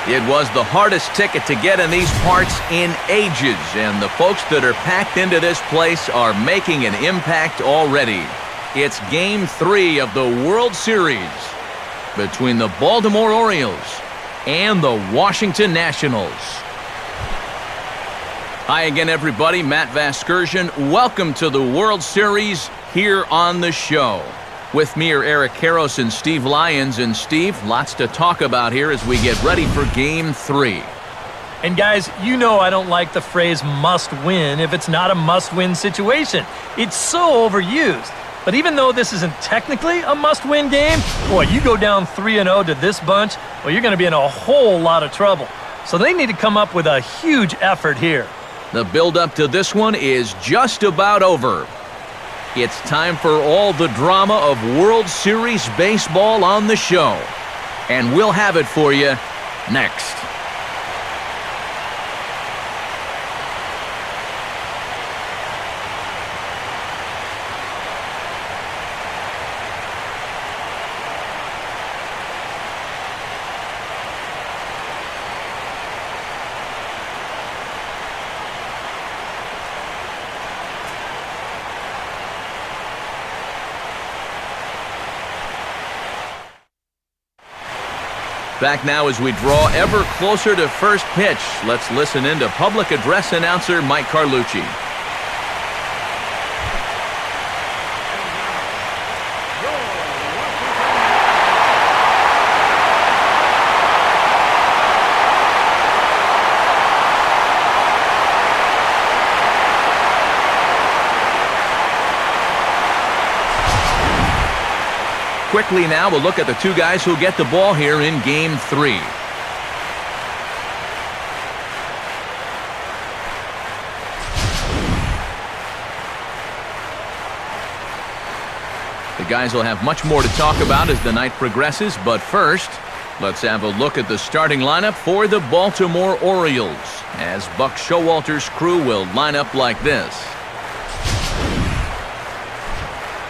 It was the hardest ticket to get in these parts in ages, and the folks that are packed into this place are making an impact already. It's Game 3 of the World Series between the Baltimore Orioles and the Washington Nationals. Hi again, everybody. Matt Vasgersian. Welcome to the World Series here on the show. With me are Eric Karros and Steve Lyons. And Steve, lots to talk about here as we get ready for Game 3. And guys, you know I don't like the phrase must win if it's not a must-win situation. It's so overused. But even though this isn't technically a must-win game, boy, you go down 3-0 to this bunch, well, you're going to be in a whole lot of trouble. So they need to come up with a huge effort here. The build-up to this one is just about over. It's time for all the drama of World Series baseball on the show. And we'll have it for you next. Back now as we draw ever closer to first pitch. Let's listen in to public address announcer Mike Carlucci. Quickly now, we'll look at the two guys who get the ball here in Game 3. The guys will have much more to talk about as the night progresses, but first, let's have a look at the starting lineup for the Baltimore Orioles, as Buck Showalter's crew will line up like this.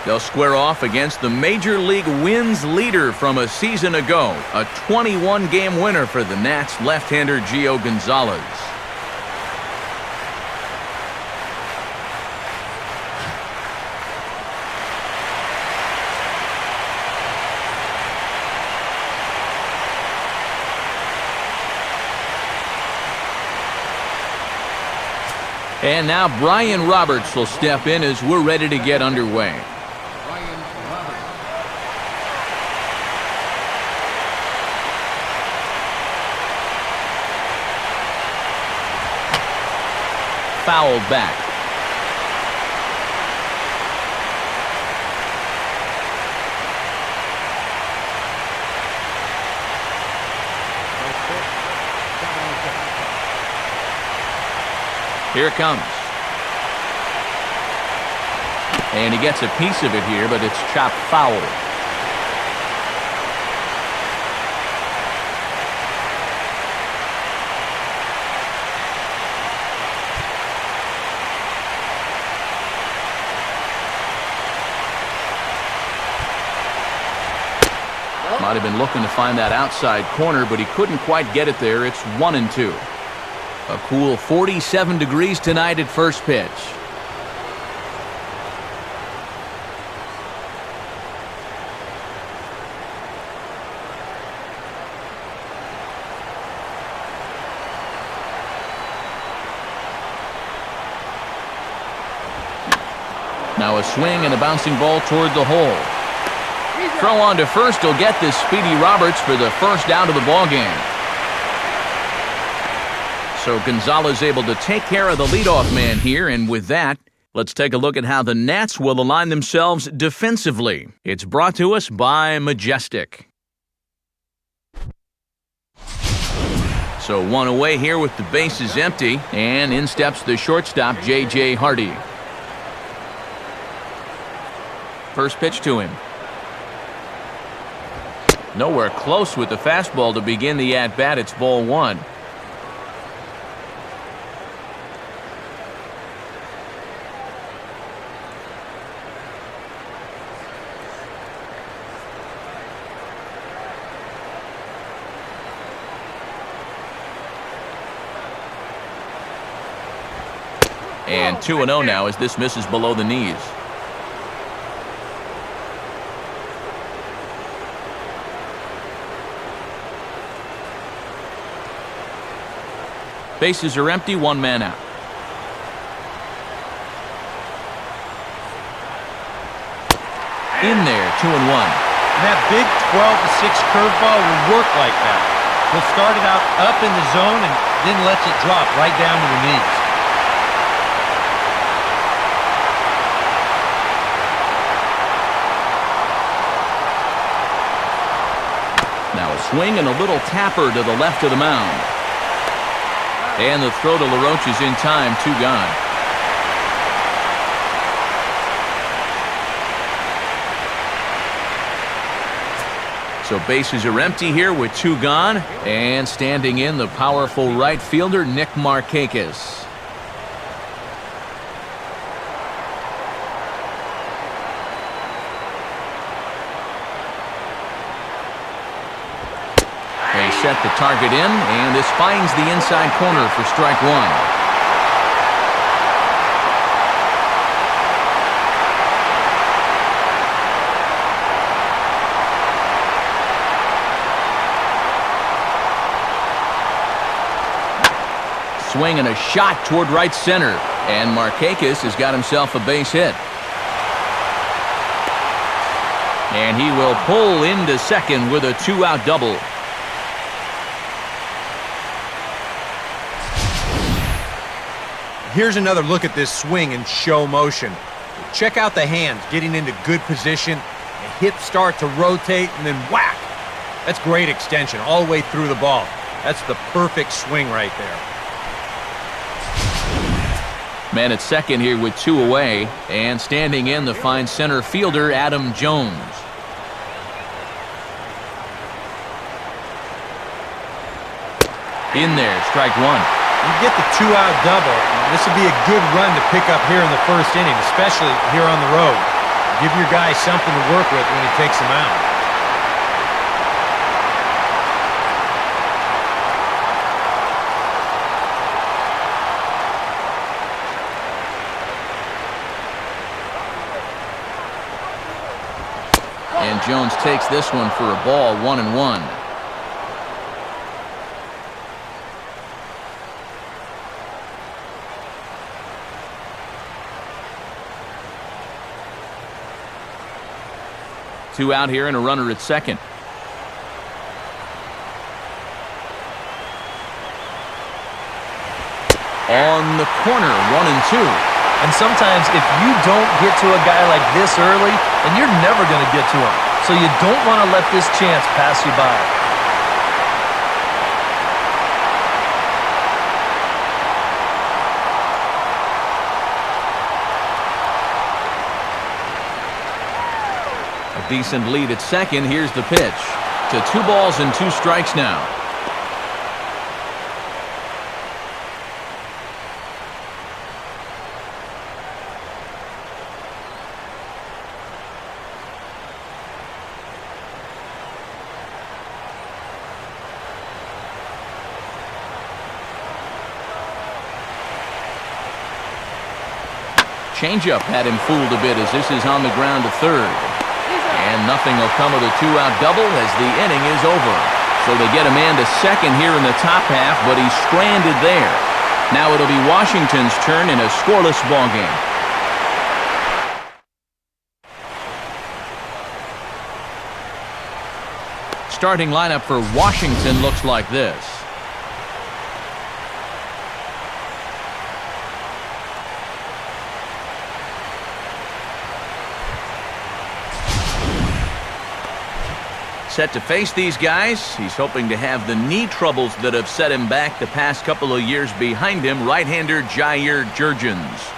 They'll square off against the Major League wins leader from a season ago, a 21-game winner for the Nats, left-hander Gio Gonzalez. And now Brian Roberts will step in as we're ready to get underway. Fouled back. Here it comes. And he gets a piece of it here, but it's chopped foul. Might have been looking to find that outside corner, but he couldn't quite get it there. It's 1-2. A cool 47 degrees tonight at first pitch. Now a swing and a bouncing ball toward the hole. Throw on to first will get this Speedy Roberts for the first out of the ballgame. So Gonzalez able to take care of the leadoff man here, and with that, let's take a look at how the Nats will align themselves defensively. It's brought to us by Majestic. So one away here with the bases empty, and in steps the shortstop, J.J. Hardy. First pitch to him. Nowhere close with the fastball to begin the at-bat. It's ball one. And 2-0 now as this misses below the knees. Bases are empty, one man out. In there, 2-1. And that big 12-6 curveball will work like that. He'll start it out up in the zone and then lets it drop right down to the knees. Now a swing and a little tapper to the left of the mound. And the throw to LaRoche is in time, 2 gone. So bases are empty here with 2 gone. And standing in, the powerful right fielder, Nick Markakis. They set the target in, and this finds the inside corner for strike 1. Swing and a shot toward right center. And Markakis has got himself a base hit. And he will pull into second with a 2-out double. Here's another look at this swing in show motion. Check out the hands getting into good position. The hips start to rotate and then whack. That's great extension all the way through the ball. That's the perfect swing right there. Man at second here with 2 away, and standing in the fine center fielder Adam Jones. In there, strike 1. You get the 2-out double. This would be a good run to pick up here in the first inning, especially here on the road. Give your guy something to work with when he takes him out. And Jones takes this one for a ball, 1-1. Two out here and a runner at second. On the corner, 1-2. And sometimes if you don't get to a guy like this early, then you're never going to get to him. So you don't want to let this chance pass you by. A decent lead at second. Here's the pitch. To 2 balls and 2 strikes now. Changeup had him fooled a bit as this is on the ground to third. And nothing will come of the 2-out double as the inning is over. So they get a man to second here in the top half, but he's stranded there. Now it'll be Washington's turn in a scoreless ballgame. Starting lineup for Washington looks like this. Set to face these guys. He's hoping to have the knee troubles that have set him back the past couple of years behind him. Right-hander Jair Jurgens.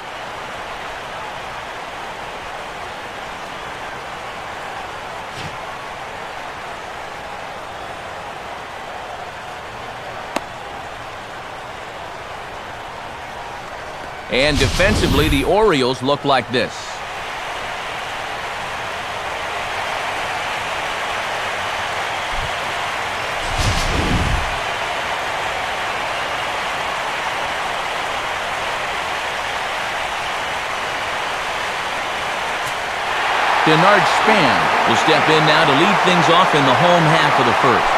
And defensively, the Orioles look like this. Denard Span will step in now to lead things off in the home half of the first.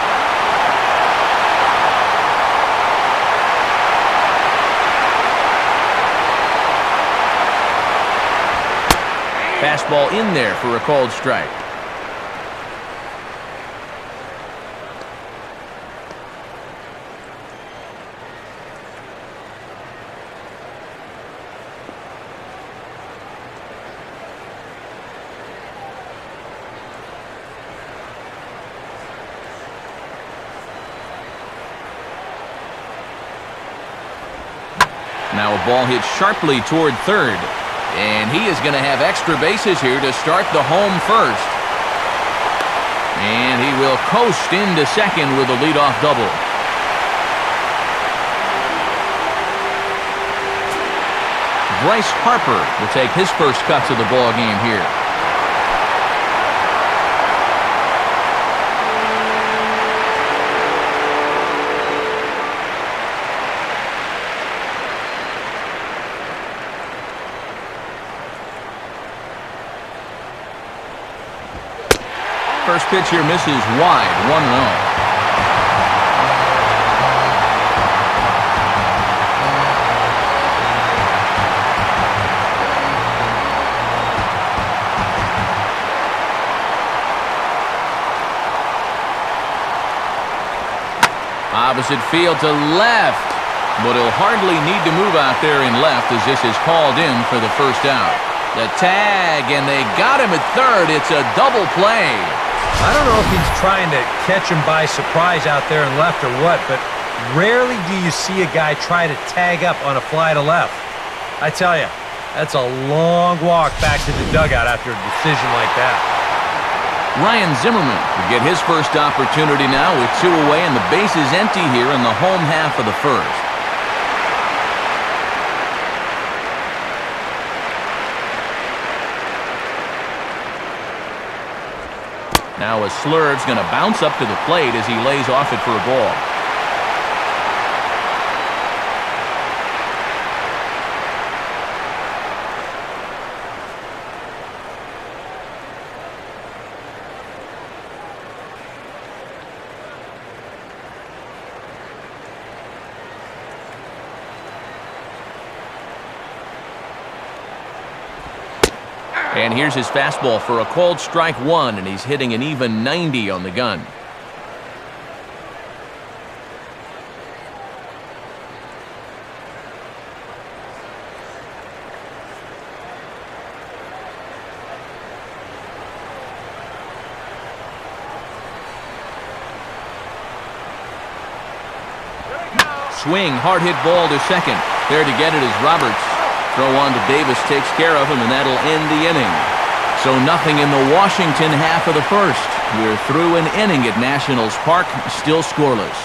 Fastball in there for a called strike. Now a ball hit sharply toward third. And he is going to have extra bases here to start the home first. And he will coast into second with a leadoff double. Bryce Harper will take his first cuts of the ball game here. First pitch here misses wide, 1-0. Opposite field to left, but he'll hardly need to move out there in left as this is called in for the first out. The tag, and they got him at third. It's a double play. I don't know if he's trying to catch him by surprise out there in left or what, but rarely do you see a guy try to tag up on a fly to left. I tell you, that's a long walk back to the dugout after a decision like that. Ryan Zimmerman will get his first opportunity now with 2 away and the bases empty here in the home half of the first. Now a slurve's going to bounce up to the plate as he lays off it for a ball. And here's his fastball for a called strike 1, and he's hitting an even 90 on the gun. Swing, hard hit ball to second. There to get it is Roberts. Throw on to Davis takes care of him, and that'll end the inning. So nothing in the Washington half of the first. We're through an inning at Nationals Park, still scoreless.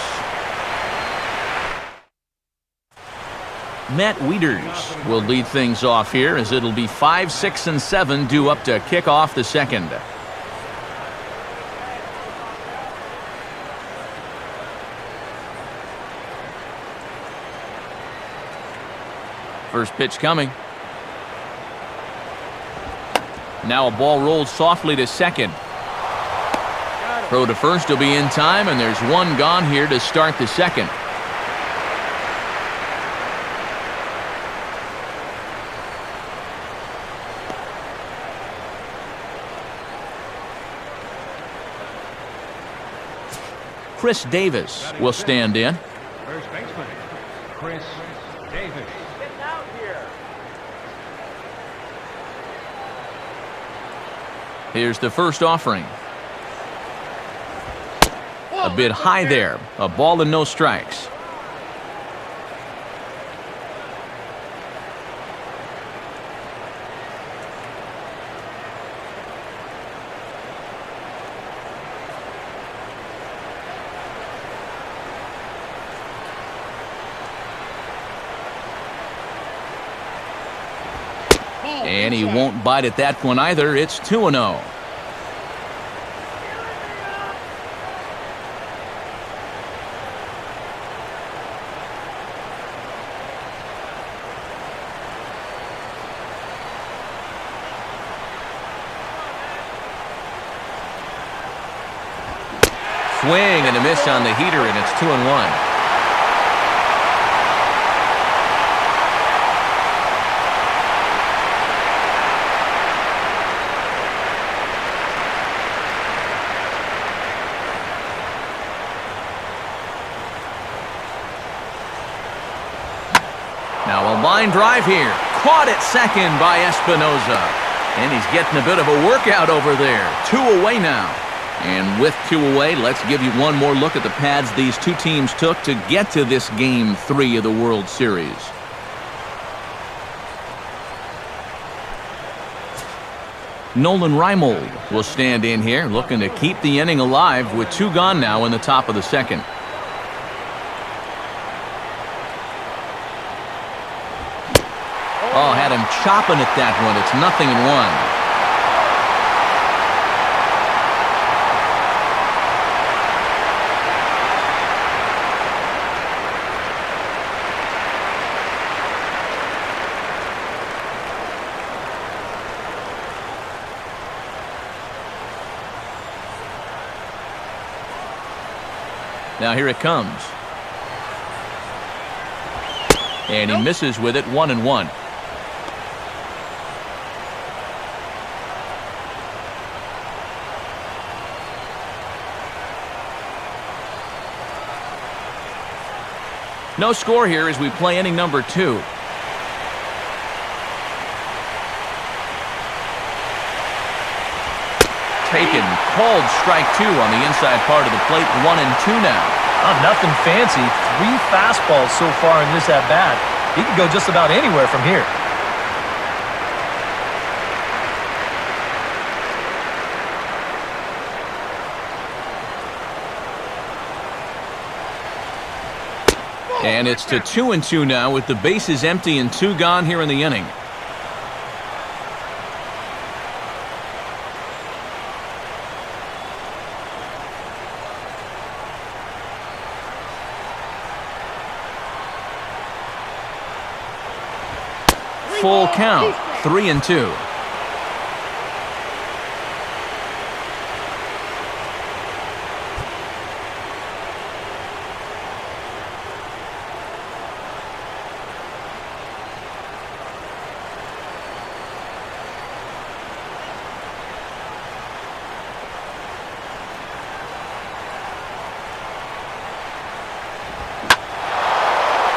Matt Wieters will lead things off here as it'll be 5, 6, and 7 due up to kick off the second. First pitch coming. Now a ball rolls softly to second. Throw to first will be in time, and there's one gone here to start the second. Chris Davis will stand in. First baseman, Chris Davis. Here's the first offering. A bit high there. A ball and no strikes. And he won't bite at that one either. It's 2-0. Swing and a miss on the heater, and it's 2-1. Now a line drive here. Caught at second by Espinoza. And he's getting a bit of a workout over there. 2 away now. And with 2 away, let's give you one more look at the pads these two teams took to get to this Game 3 of the World Series. Nolan Reimold will stand in here, looking to keep the inning alive with 2 gone now in the top of the second. Oh, had him chopping at that one. It's 0-1. Now here it comes. And he misses with it, 1-1. No score here as we play inning number 2. Taken, called strike 2 on the inside part of the plate, 1-2 now. Oh, nothing fancy. 3 fastballs so far in this at-bat. He could go just about anywhere from here. And it's to 2-2 now with the bases empty and 2 gone here in the inning. Full count, 3-2.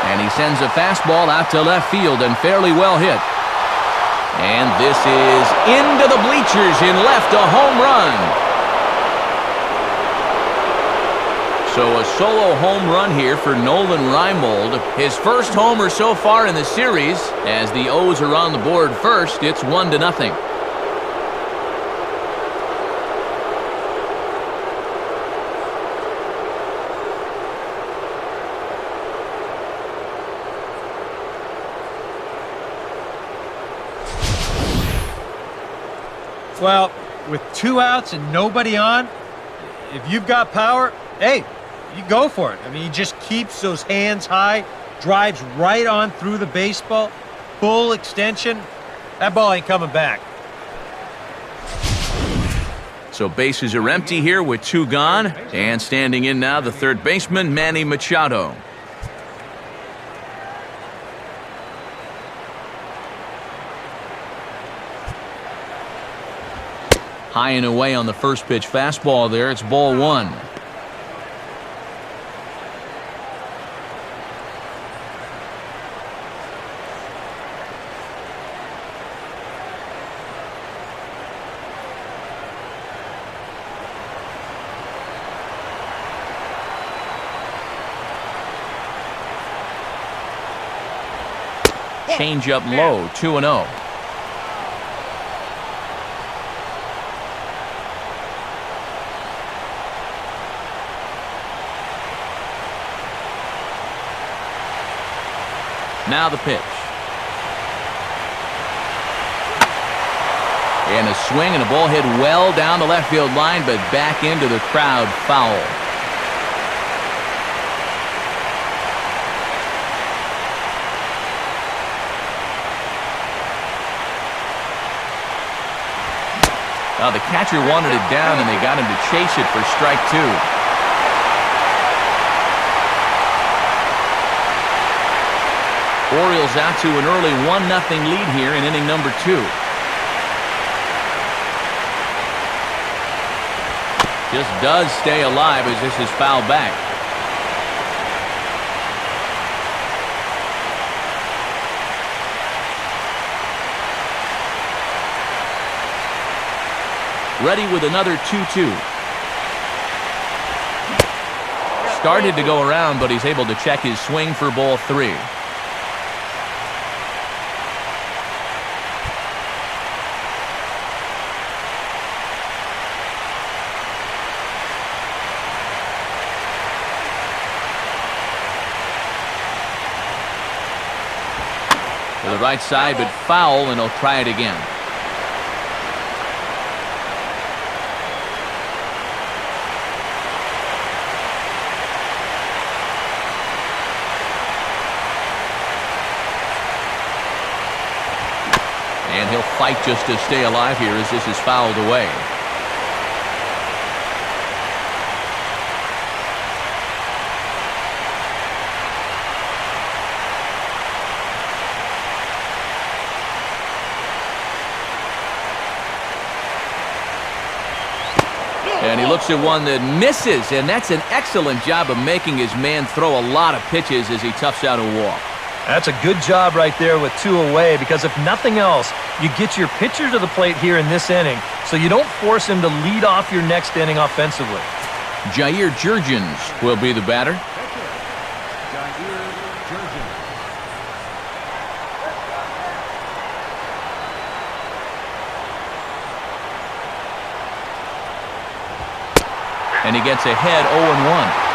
And he sends a fastball out to left field and fairly well hit. And this is into the bleachers in left, a home run. So a solo home run here for Nolan Reimold. His first homer so far in the series. As the O's are on the board first, it's 1-0. Well, with 2 outs and nobody on, if you've got power, hey, you go for it. I mean, he just keeps those hands high, drives right on through the baseball, full extension. That ball ain't coming back. So bases are empty here with 2 gone. And standing in now, the third baseman, Manny Machado. High and away on the first pitch fastball there. It's ball 1. Change up low, 2-0. Now the pitch. And a swing and a ball hit well down the left field line, but back into the crowd, foul. Now the catcher wanted it down, and they got him to chase it for strike 2. Orioles out to an early 1-0 lead here in inning number 2. Just does stay alive as this is fouled back. Ready with another 2-2. Started to go around, but he's able to check his swing for ball 3. To the right side, but foul, and he'll try it again. And he'll fight just to stay alive here as this is fouled away. And he looks at one that misses, and that's an excellent job of making his man throw a lot of pitches as he toughs out a walk. That's a good job right there with 2 away, because if nothing else, you get your pitcher to the plate here in this inning, so you don't force him to lead off your next inning offensively. Jair Jurgens will be the batter. And he gets ahead 0-1.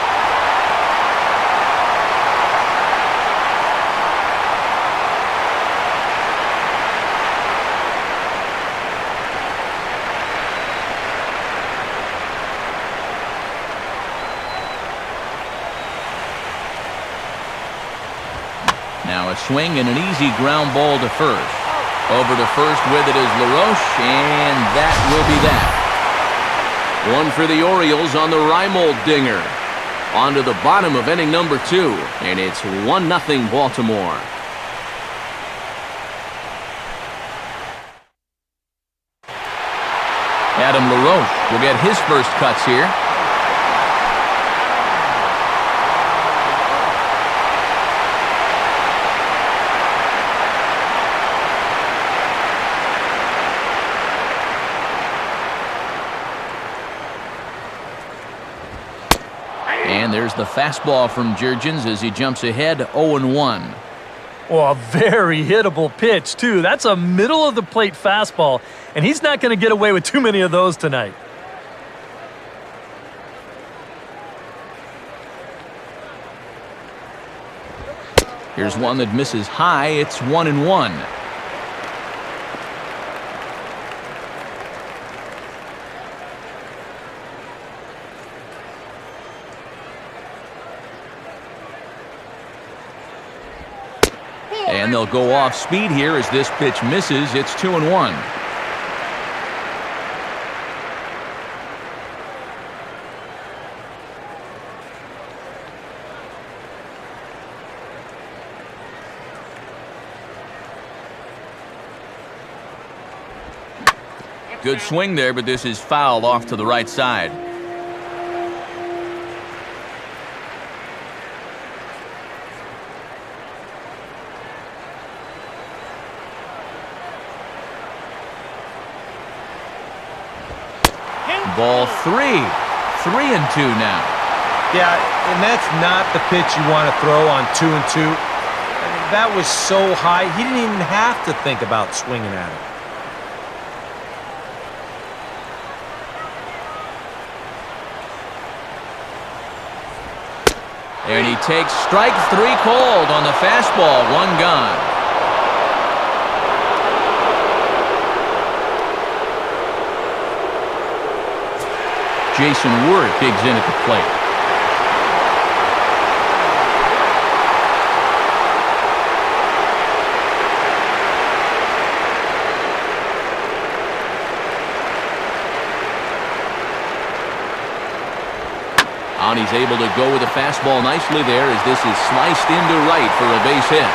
Now a swing and an easy ground ball to first. Over to first with it is LaRoche, and that will be that. One for the Orioles on the Reimold dinger. On to the bottom of inning number 2, and it's 1-0 Baltimore. Adam LaRoche will get his first cuts here. And there's the fastball from Jurgens as he jumps ahead 0-1. Well, a very hittable pitch, too. That's a middle-of-the-plate fastball, and he's not going to get away with too many of those tonight. Here's one that misses high. It's 1-1. And they'll go off speed here as this pitch misses. It's 2-1. Good swing there, but this is fouled off to the right side. Ball 3. 3-2 now. Yeah, and that's not the pitch you want to throw on 2-2. I mean, that was so high, he didn't even have to think about swinging at it. And he takes strike 3 called on the fastball. 1 gone. Jason Ward digs in at the plate. And he's able to go with the fastball nicely there as this is sliced into right for a base hit.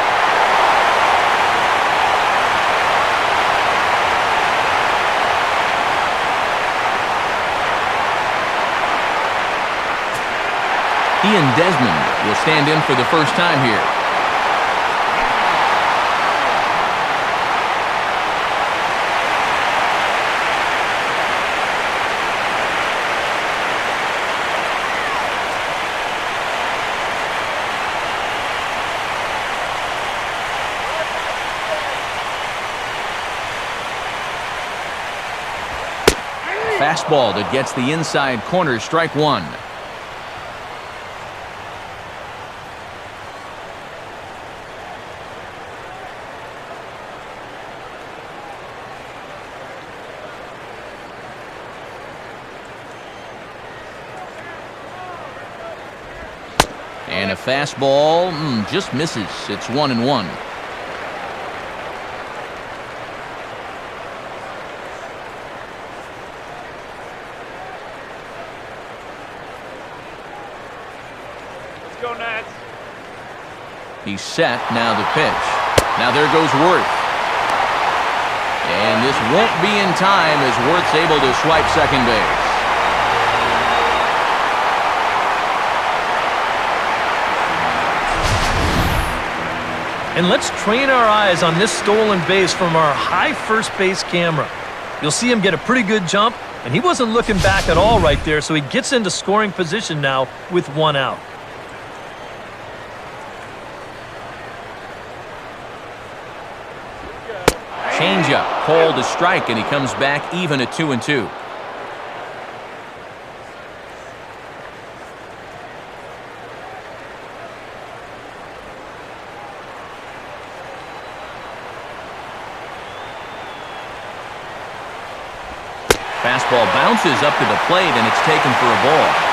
He and Desmond will stand in for the first time here. Fastball that gets the inside corner, strike one. And a fastball just misses. It's 1-1. Go Nats. He's set. Now the pitch. Now there goes Worth. And this won't be in time as Worth's able to swipe second base. And let's train our eyes on this stolen base from our high first base camera. You'll see him get a pretty good jump, and he wasn't looking back at all right there, so he gets into scoring position now with one out. Changeup, called a strike, and he comes back even at 2-2. Fastball bounces up to the plate, and it's taken for a ball.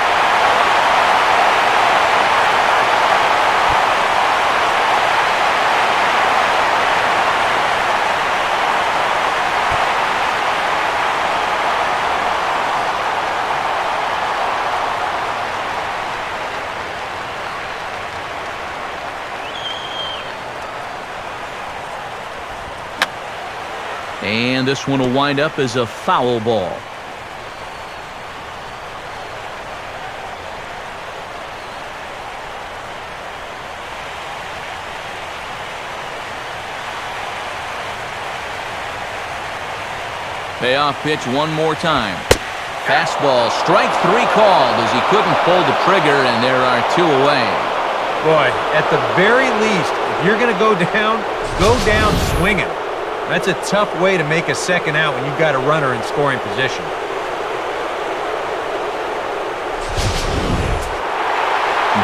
And this one will wind up as a foul ball. Payoff pitch one more time. Fastball, strike three called as he couldn't pull the trigger, and there are two away. Boy, at the very least, if you're going to go down swinging. That's a tough way to make a second out when you've got a runner in scoring position.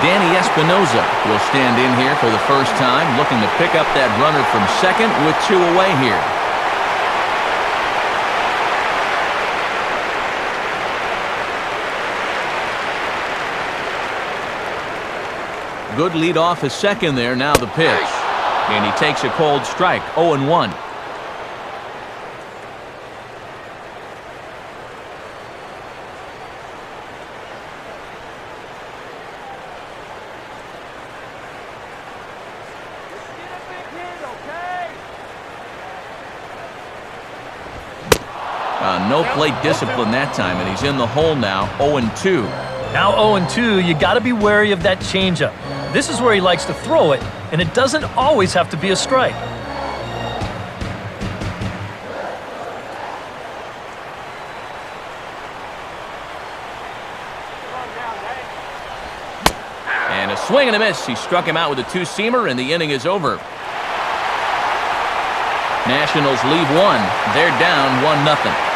Danny Espinoza will stand in here for the first time, looking to pick up that runner from second with two away here. Good lead off his second there. Now the pitch. And he takes a cold strike. 0-1. No plate discipline that time, and he's in the hole now. 0-2. Now 0-2, you got to be wary of that changeup. This is where he likes to throw it, and it doesn't always have to be a strike. And a swing and a miss. He struck him out with a two-seamer, and the inning is over. Nationals leave one. They're down 1-0.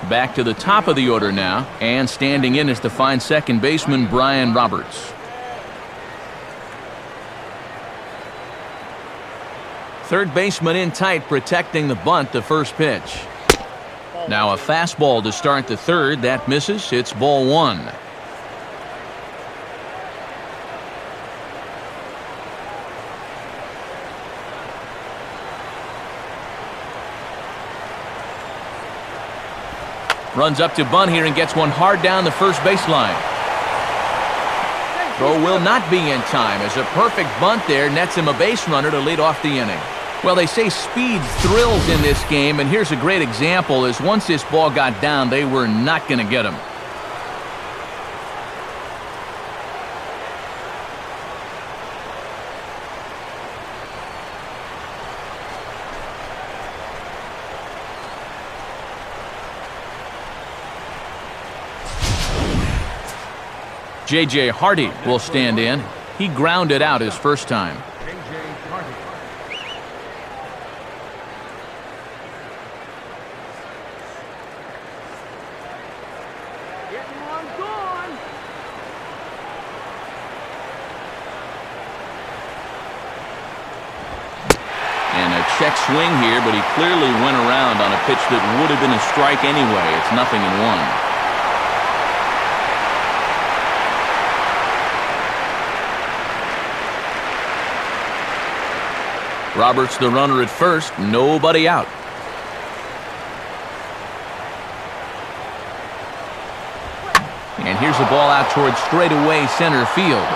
Back to the top of the order now, and standing in is the fine second baseman Brian Roberts. Third baseman in tight, protecting the bunt, the first pitch. Now a fastball to start the third. That misses. It's ball one. Runs up to bunt here and gets one hard down the first baseline. Throw will not be in time as a perfect bunt there nets him a base runner to lead off the inning. Well, they say speed thrills in this game, and here's a great example is once this ball got down, they were not going to get him. J.J. Hardy will stand in. He grounded out his first time. And a check swing here, but he clearly went around on a pitch that would have been a strike anyway. It's 0-1. Roberts the runner at first, nobody out. And here's a ball out towards straightaway center field.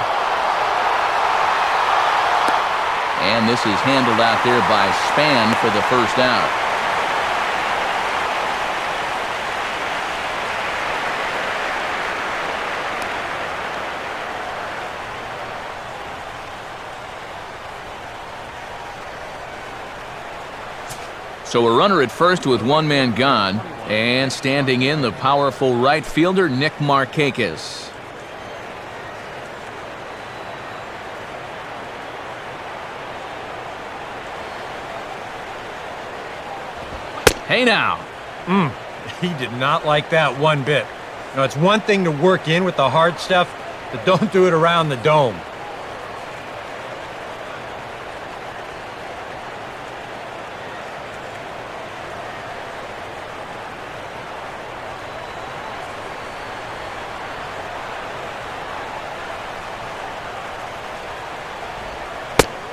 And this is handled out there by Span for the first out. So a runner at first with one man gone, and standing in the powerful right fielder Nick Markakis. Hey now. He did not like that one bit. Now, it's one thing to work in with the hard stuff, but don't do it around the dome.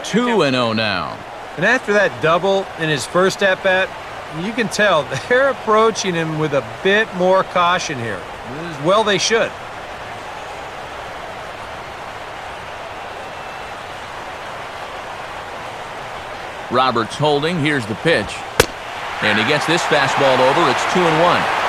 Two and 0 now. And after that double in his first at-bat, you can tell they're approaching him with a bit more caution here. As well they should. Roberts holding. Here's the pitch. And he gets this fastball over. It's 2-1.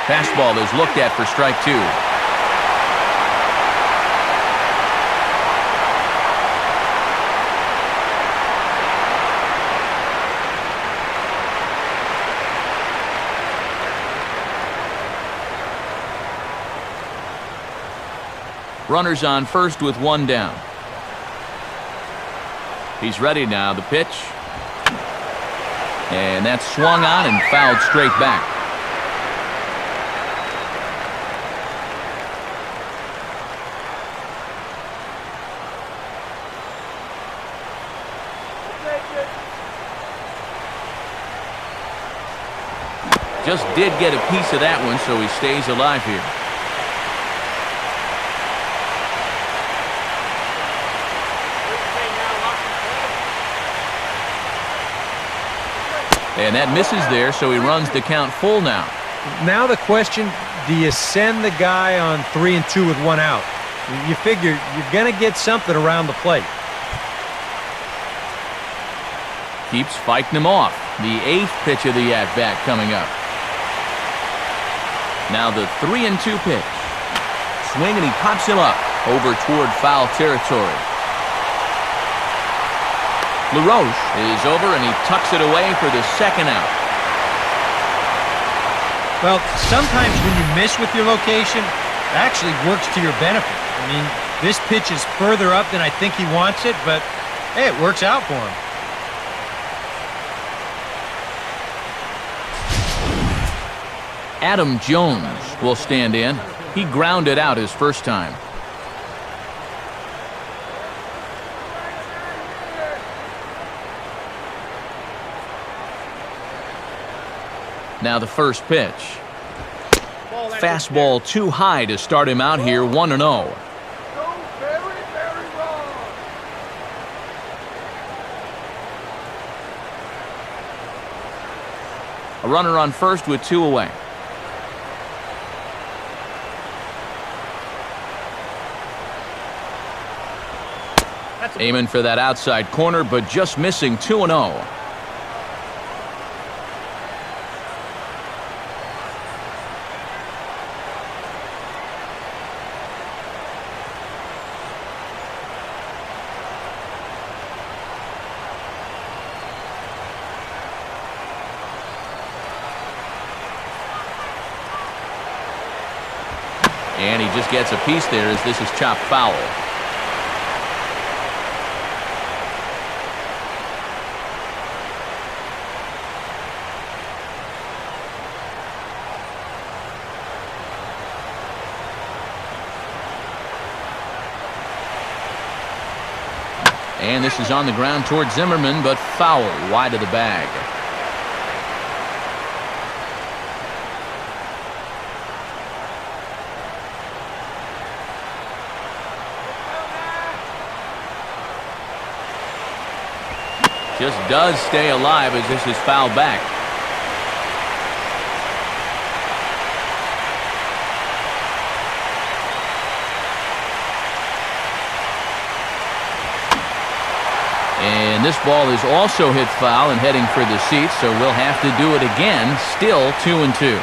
Fastball is looked at for strike 2. Runners on first with one down. He's ready now. The pitch. And that's swung on and fouled straight back. Just did get a piece of that one, so he stays alive here. And that misses there, so he runs the count full now. Now the question, do you send the guy on 3 and 2 with one out? You figure you're going to get something around the plate. Keeps fighting him off. The 8th pitch of the at-bat coming up. Now the 3 and 2 pitch. Swing, and he pops him up over toward foul territory. LaRoche is over, and he tucks it away for the second out. Well, sometimes when you miss with your location, it actually works to your benefit. I mean, this pitch is further up than I think he wants it, but hey, it works out for him. Adam Jones will stand in. He grounded out his first time. Now the first pitch. Fastball too high to start him out here, 1-0. A runner on first with 2 away. Aiming for that outside corner, but just missing 2-0. And he just gets a piece there as this is chopped foul. And this is on the ground towards Zimmerman, but foul wide of the bag. Just does stay alive as this is fouled back. And this ball is also hit foul and heading for the seats, so we'll have to do it again. Still 2-2.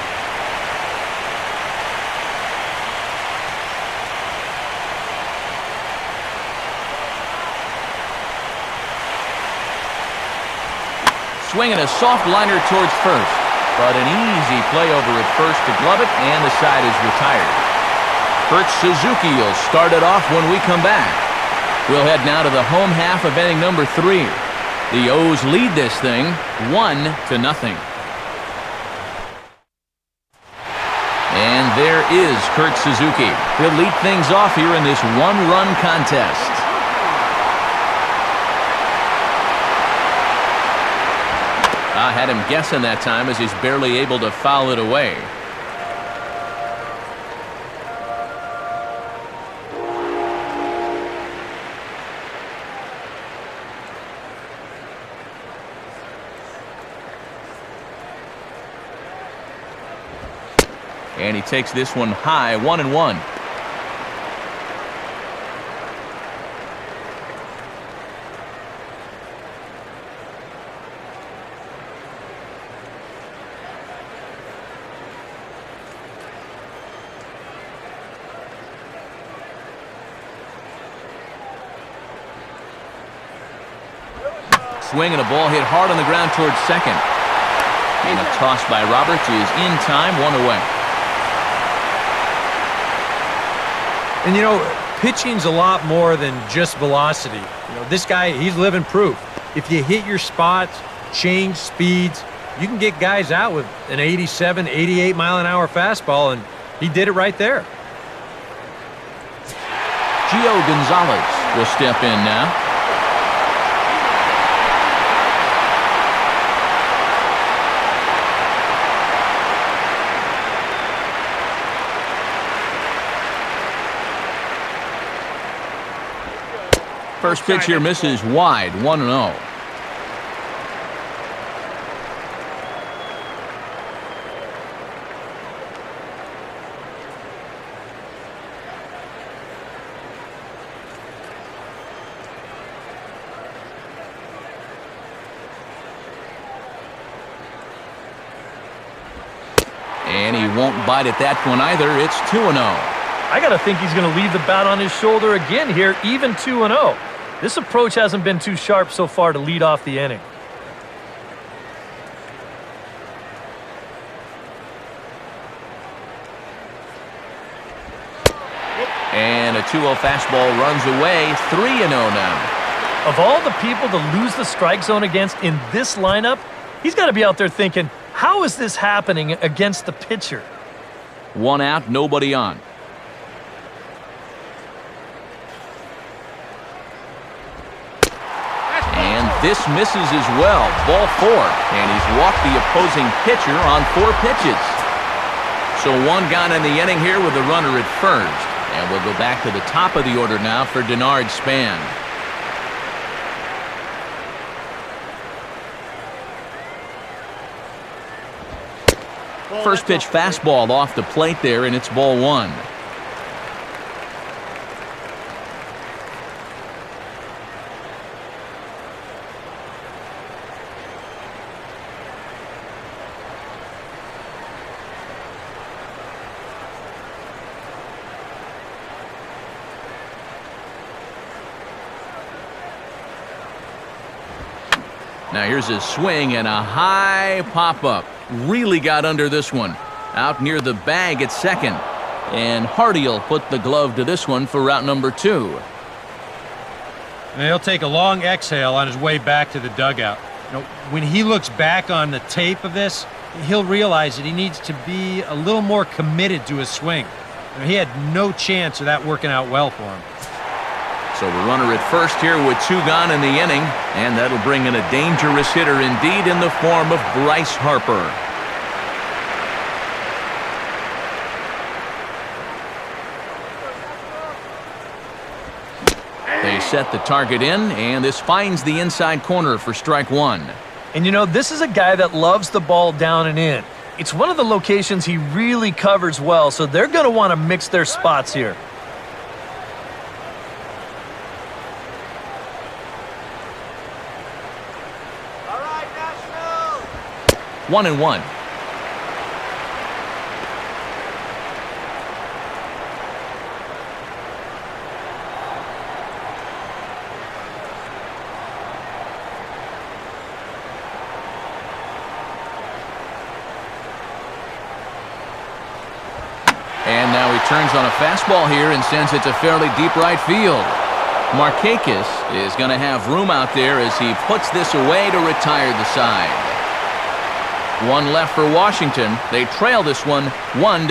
Swinging a soft liner towards first, but an easy play over at first to glove it, and the side is retired. Kurt Suzuki will start it off when we come back. We'll head now to the home half of inning number 3. The O's lead this thing 1-0. And there is Kurt Suzuki. He'll lead things off here in this one-run contest. I had him guessing that time as he's barely able to foul it away. And he takes this one high, 1-1. Swing and a ball hit hard on the ground towards second. And a toss by Roberts is in time, 1 away. And, you know, pitching's a lot more than just velocity. You know, this guy, he's living proof. If you hit your spots, change speeds, you can get guys out with an 87, 88 mile-an-hour fastball, and he did it right there. Gio Gonzalez will step in now. First pitch here misses wide, 1-0. And he won't bite at that one either. It's 2-0. I got to think he's going to leave the bat on his shoulder again here, even 2-0. This approach hasn't been too sharp so far to lead off the inning. And a 2-0 fastball runs away, 3-0 now. Of all the people to lose the strike zone against in this lineup, he's got to be out there thinking, how is this happening against the pitcher? 1 out, nobody on. And this misses as well, ball 4. And he's walked the opposing pitcher on 4 pitches. So 1 gone in the inning here with a runner at first. And we'll go back to the top of the order now for Denard Span. First pitch fastball off the plate there, and it's ball one. Now here's a swing and a high pop-up. Really got under this one. Out near the bag at second. And Hardy will put the glove to this one for route number 2. And he'll take a long exhale on his way back to the dugout. When he looks back on the tape of this, he'll realize that he needs to be a little more committed to his swing. He had no chance of that working out well for him. So a runner at first here with 2 gone in the inning, and that'll bring in a dangerous hitter indeed in the form of Bryce Harper. They set the target in, and this finds the inside corner for strike 1. And you know, this is a guy that loves the ball down and in. It's one of the locations he really covers well, so they're going to want to mix their spots here. 1-1. And now he turns on a fastball here and sends it to fairly deep right field. Markakis is going to have room out there as he puts this away to retire the side. 1 left for Washington. They trail this one 1-0.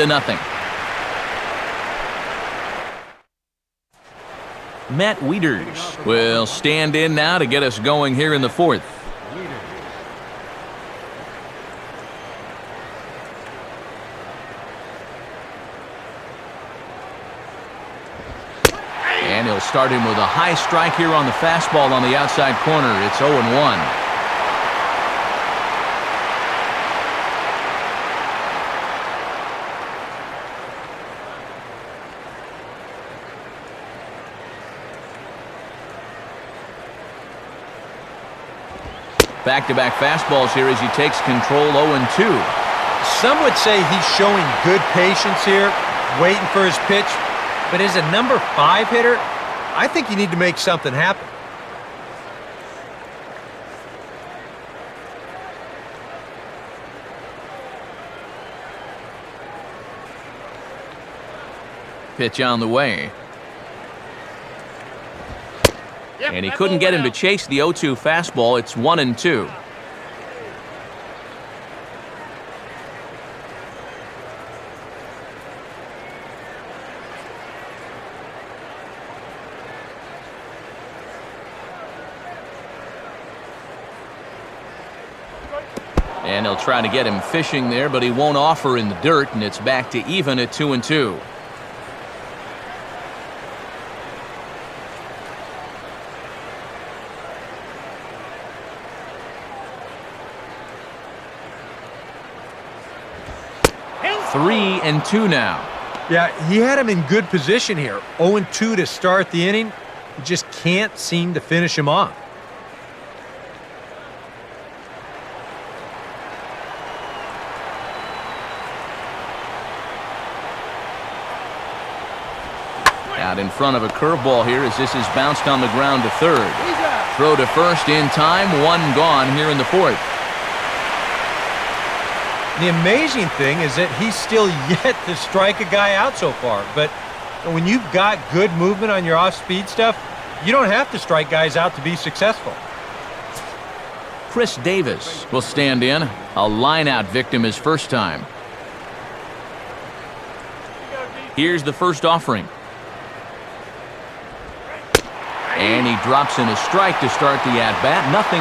Matt Wieters will stand in now to get us going here in the 4th. And he'll start him with a high strike here on the fastball on the outside corner. It's 0-1. Back-to-back fastballs here as he takes control 0-2. Some would say he's showing good patience here, waiting for his pitch. But as a number 5 hitter, I think you need to make something happen. Pitch on the way. And he couldn't get him to chase the 0-2 fastball. It's 1-2. And he'll try to get him fishing there, but he won't offer in the dirt, and it's back to even at 2-2. Three and 2 now. Yeah, he had him in good position here. 0-2 to start the inning. He just can't seem to finish him off. Out in front of a curveball here as this is bounced on the ground to third. Throw to first in time. 1 gone here in the 4th. The amazing thing is that he's still yet to strike a guy out so far. But when you've got good movement on your off-speed stuff, you don't have to strike guys out to be successful. Chris Davis will stand in. A line-out victim his first time. Here's the first offering. And he drops in a strike to start the at-bat. 0-1.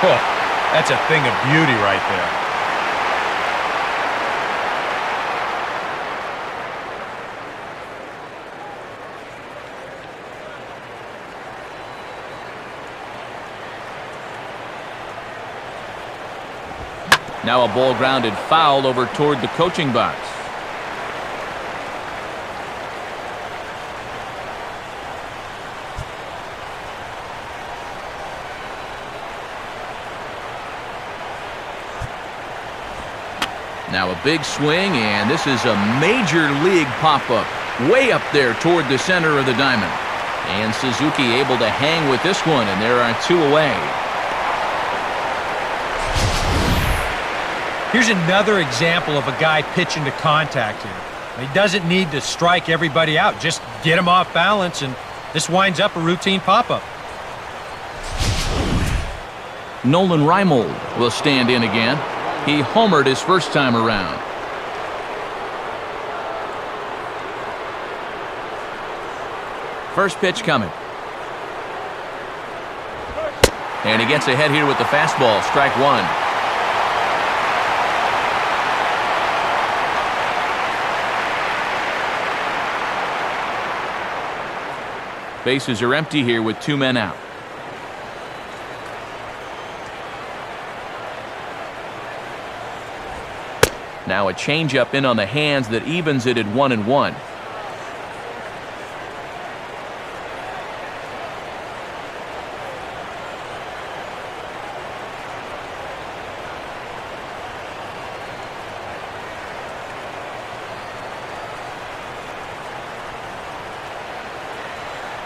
Oh, that's a thing of beauty right there. Now a ball grounded foul over toward the coaching box. Now a big swing, and this is a major league pop-up. Way up there toward the center of the diamond. And Suzuki able to hang with this one, and there are 2 away. Here's another example of a guy pitching to contact here. He doesn't need to strike everybody out. Just get him off balance, and this winds up a routine pop-up. Nolan Reimold will stand in again. He homered his first time around. First pitch coming. And he gets ahead here with the fastball. Strike 1. Bases are empty here with 2 men out. Now a changeup in on the hands that evens it at 1-1.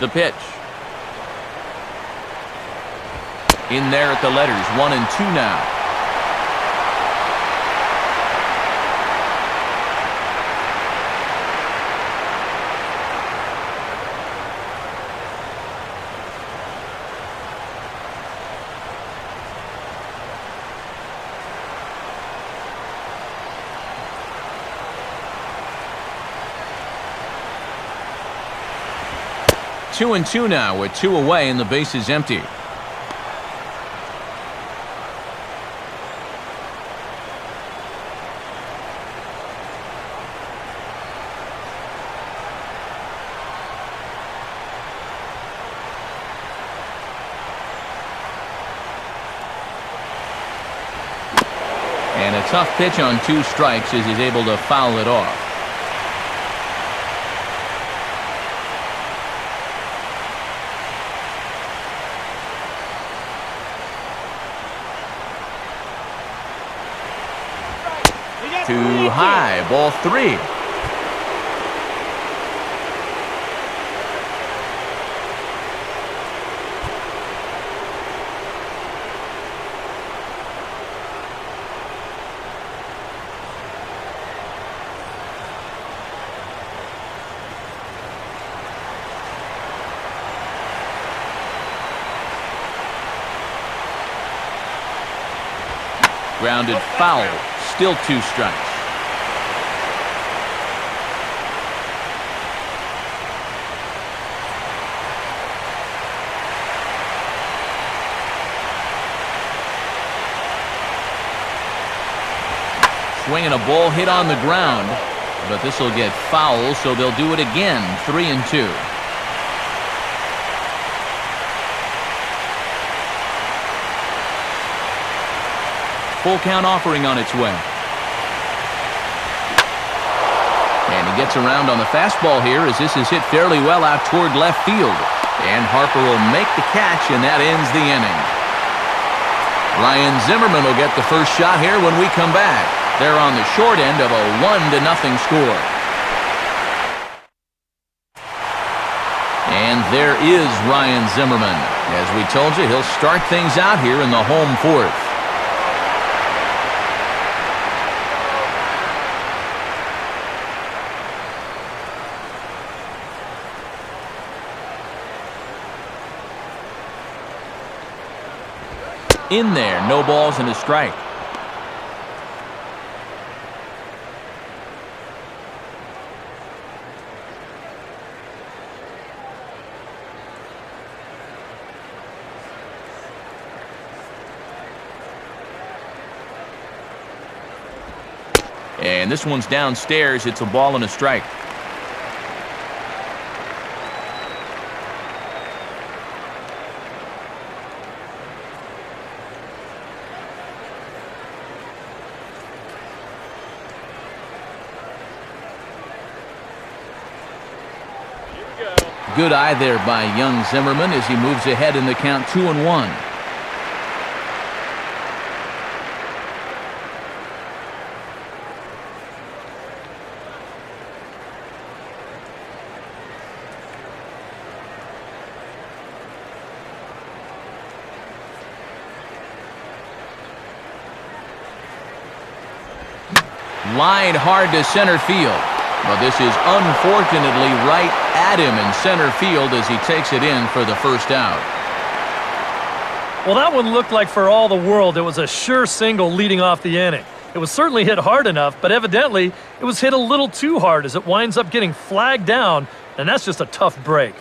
The pitch. In there at the letters, 1-2 now. Two and two now with 2 away and the base is empty. And a tough pitch on 2 strikes as he's able to foul it off. Too high, ball 3. Grounded foul. Still 2 strikes. Swinging a ball hit on the ground, but this will get foul, so they'll do it again. 3-2. Full count offering on its way. And he gets around on the fastball here as this is hit fairly well out toward left field. And Harper will make the catch, and that ends the inning. Ryan Zimmerman will get the first shot here when we come back. They're on the short end of a 1-0 score. And there is Ryan Zimmerman. As we told you, he'll start things out here in the home 4th. In there, no balls and a strike. And this one's downstairs. It's a ball and a strike. Good eye there by young Zimmerman as he moves ahead in the count 2-1. Line hard to center field. But this is unfortunately right at him in center field as he takes it in for the first out. Well, that one looked like for all the world it was a sure single leading off the inning. It was certainly hit hard enough, but evidently it was hit a little too hard as it winds up getting flagged down, and that's just a tough break.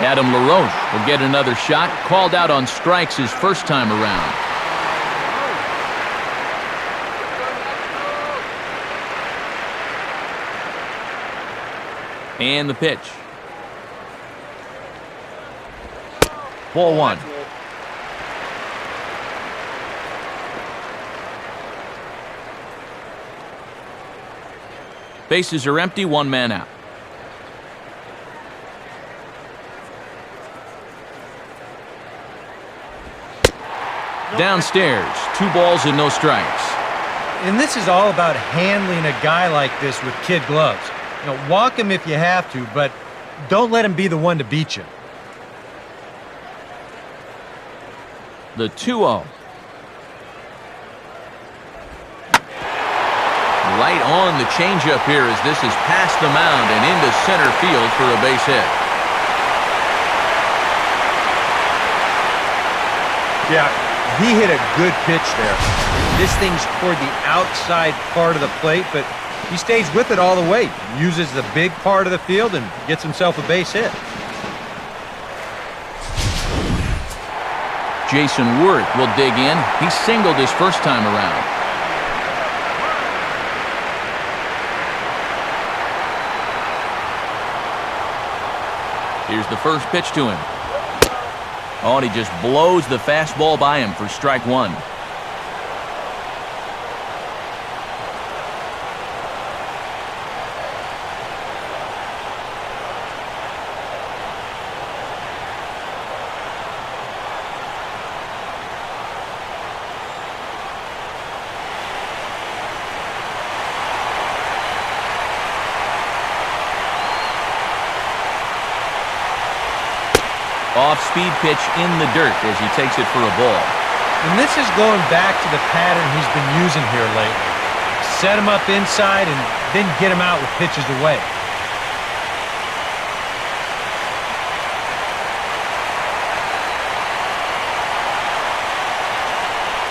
Adam LaRoche will get another shot, called out on strikes his first time around. And the pitch. Ball one. Bases are empty, one man out. Downstairs, 2 balls and no strikes. And this is all about handling a guy like this with kid gloves. You know, walk him if you have to, but don't let him be the one to beat you. The 2-0. Right on the changeup here as this is past the mound and into center field for a base hit. Yeah, he hit a good pitch there. This thing's toward the outside part of the plate, but he stays with it all the way, uses the big part of the field, and gets himself a base hit. Jason Worth will dig in. He singled his first time around. Here's the first pitch to him. Oh, and he just blows the fastball by him for strike one. Off-speed pitch in the dirt as he takes it for a ball. And this is going back to the pattern he's been using here lately. Set him up inside and then get him out with pitches away.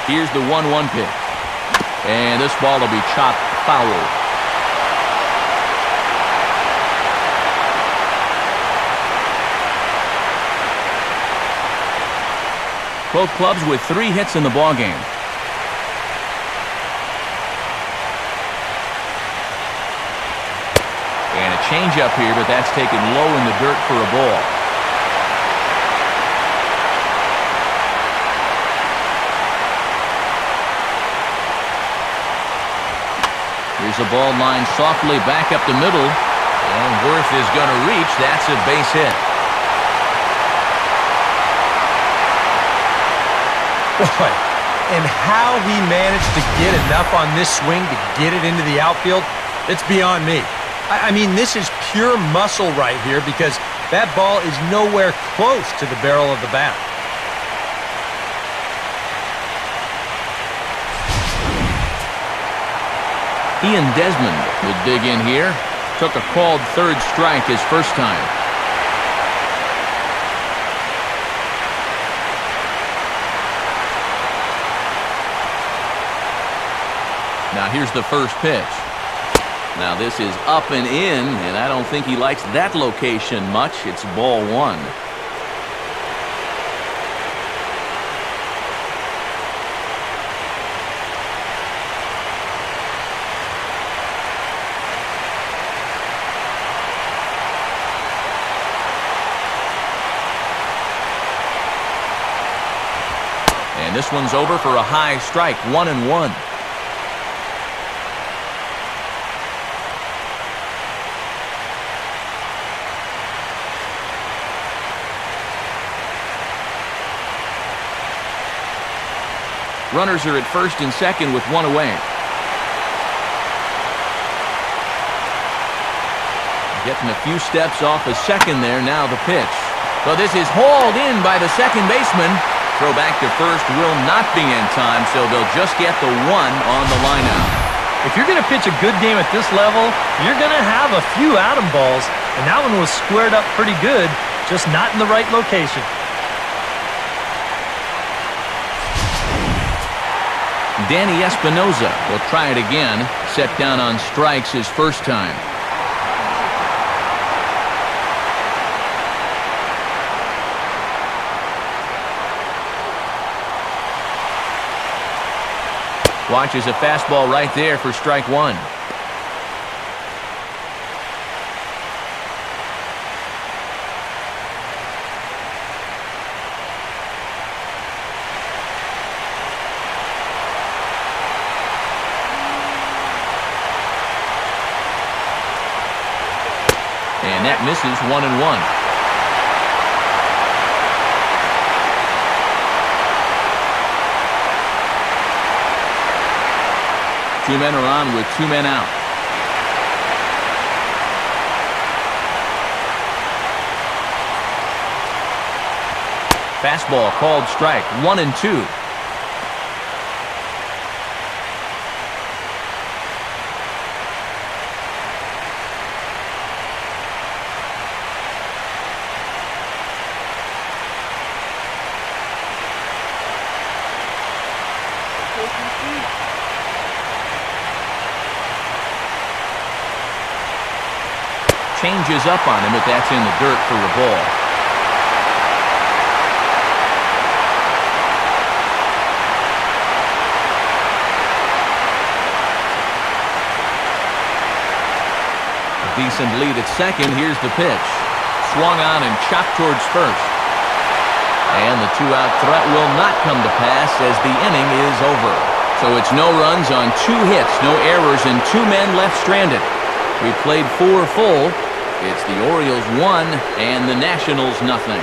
Here's the 1-1 pitch. And this ball will be chopped foul. Both clubs with 3 hits in the ballgame. And a changeup here, but that's taken low in the dirt for a ball. Here's a ball lined softly back up the middle. And Worth is going to reach. That's a base hit. Boy, and how he managed to get enough on this swing to get it into the outfield, it's beyond me. I mean, this is pure muscle right here because that ball is nowhere close to the barrel of the bat. Ian Desmond would dig in here. Took a called third strike his first time. Now here's the first pitch. Now this is up and in, and I don't think he likes that location much. It's ball one. And this one's over for a high strike, 1-1. Runners are at first and second with one away. Getting a few steps off a second there. Now the pitch. So this is hauled in by the second baseman. Throw back to first will not be in time, so they'll just get the one on the lineout. If you're going to pitch a good game at this level, you're going to have a few atom balls, and that one was squared up pretty good, just not in the right location. Danny Espinoza will try it again. Set down on strikes his first time. Watches a fastball right there for strike one. And that misses 1-1. Two men are on with two men out. Fastball called strike. 1-2. Changes up on him, but that's in the dirt for a ball. A decent lead at second. Here's the pitch. Swung on and chopped towards first. And the two-out threat will not come to pass as the inning is over. So it's no runs on 2 hits, no errors, and 2 men left stranded. We played 4 full. It's the Orioles 1 and the Nationals nothing.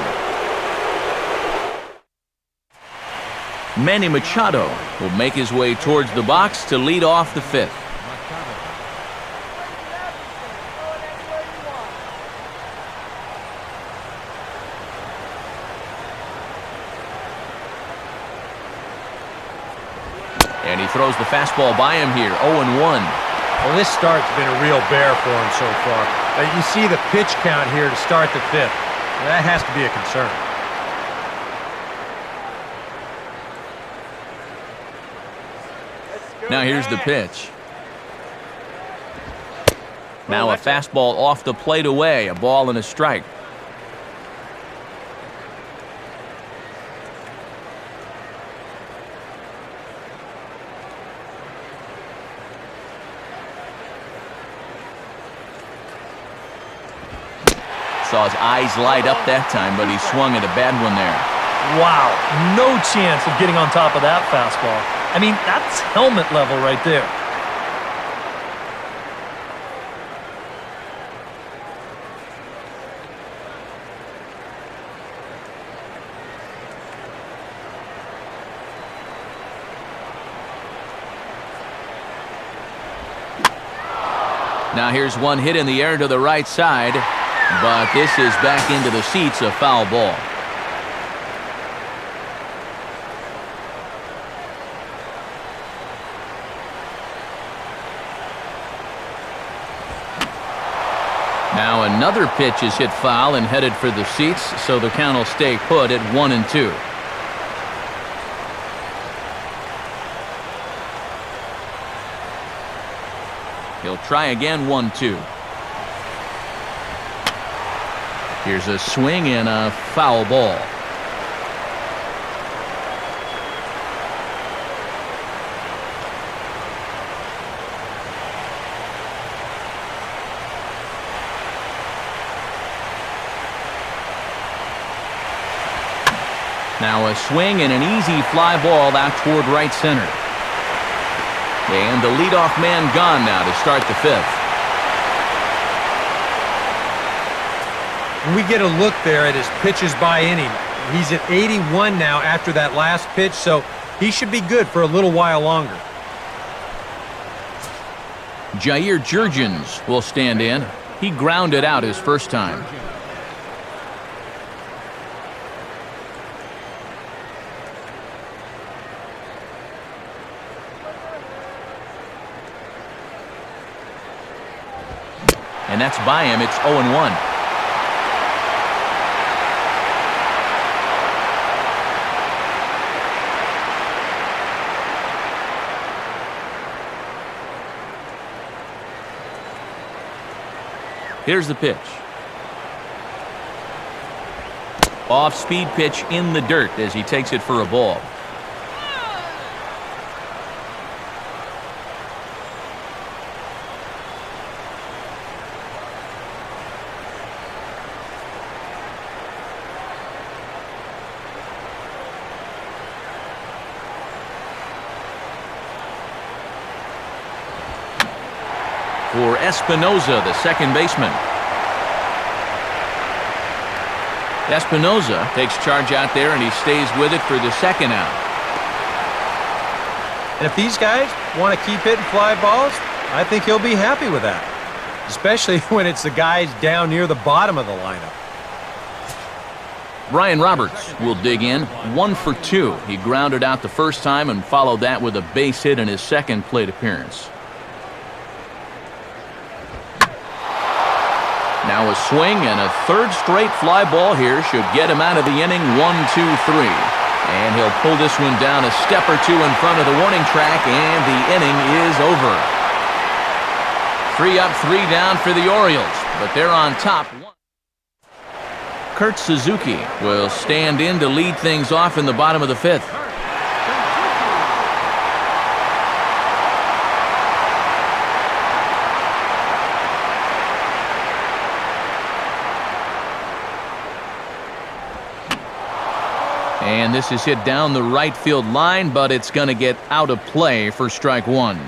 Manny Machado will make his way towards the box to lead off the 5th. And he throws the fastball by him here, 0-1. Well, this start's been a real bear for him so far. You see the pitch count here to start the 5th. That has to be a concern. Now here's the pitch. Now a fastball off the plate away, a ball and a strike. Saw his eyes light up that time, but he swung at a bad one there. Wow, no chance of getting on top of that fastball. I mean, that's helmet level right there. Now here's one hit in the air to the right side. But this is back into the seats, a foul ball. Now another pitch is hit foul and headed for the seats, so the count will stay put at 1-2. He'll try again, 1-2. Here's a swing and a foul ball. Now a swing and an easy fly ball out toward right center. And the leadoff man gone now to start the 5th. We get a look there at his pitches by inning. He's at 81 now after that last pitch, so He should be good for a little while longer. Jair Jurgens will stand in. He grounded out his first time. And that's by him. It's 0-1. Here's the pitch. Off-speed pitch in the dirt as he takes it for a ball. For Espinoza, the second baseman. Espinoza takes charge out there, and he stays with it for the second out. And if these guys want to keep hitting fly balls, I think he'll be happy with that, especially when it's the guys down near the bottom of the lineup. Brian Roberts will dig in, 1 for 2. He grounded out the first time and followed that with a base hit in his second plate appearance. Now a swing and a third straight fly ball here should get him out of the inning. 1-2-3. And he'll pull this one down a step or two in front of the warning track, and the inning is over. 3 up, 3 down for the Orioles, but they're on top. Kurt Suzuki will stand in to lead things off in the bottom of the 5th. And this is hit down the right field line, but it's going to get out of play for strike 1.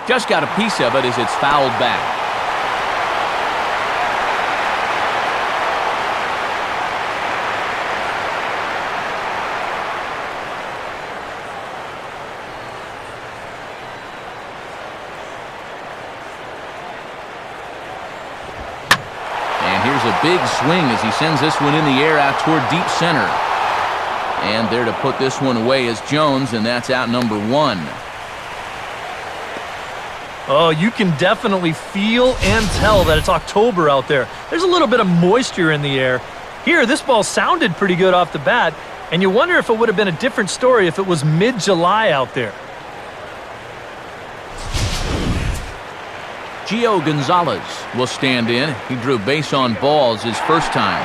Just got a piece of it as it's fouled back. A big swing as he sends this one in the air out toward deep center. And there to put this one away is Jones, and that's out number 1. Oh, you can definitely feel and tell that it's October out there. There's a little bit of moisture in the air. Here, this ball sounded pretty good off the bat, and you wonder if it would have been a different story if it was mid-July out there. Gio Gonzalez will stand in. He drew base on balls his first time.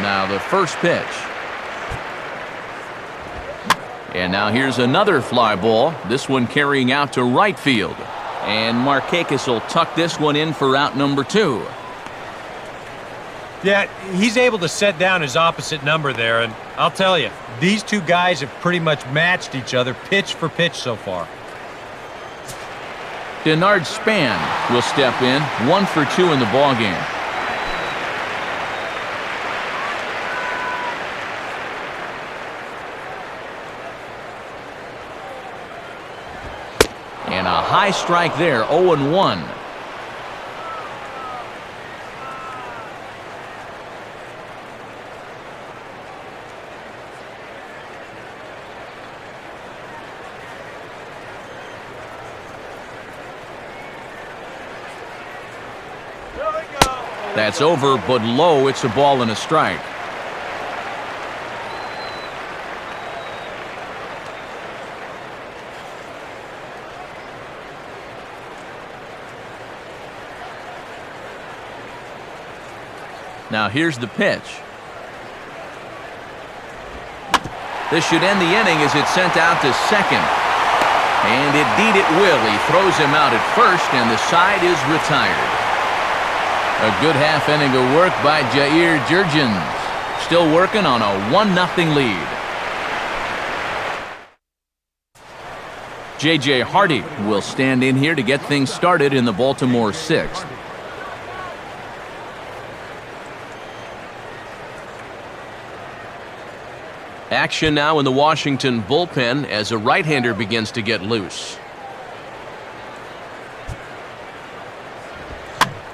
Now the first pitch. And now here's another fly ball. This one carrying out to right field. And Markakis will tuck this one in for out number 2. Yeah, he's able to set down his opposite number there, and I'll tell you, these two guys have pretty much matched each other pitch for pitch so far. Denard Span will step in, 1 for 2 in the ballgame. And a high strike there, 0-1. That's over, but low. It's a ball and a strike. Now here's the pitch. This should end the inning as it's sent out to second. And indeed it will. He throws him out at first, and the side is retired. A good half inning of work by Jair Jurgens. Still working on a 1-0 lead. J.J. Hardy will stand in here to get things started in the Baltimore 6th. Action now in the Washington bullpen as a right-hander begins to get loose.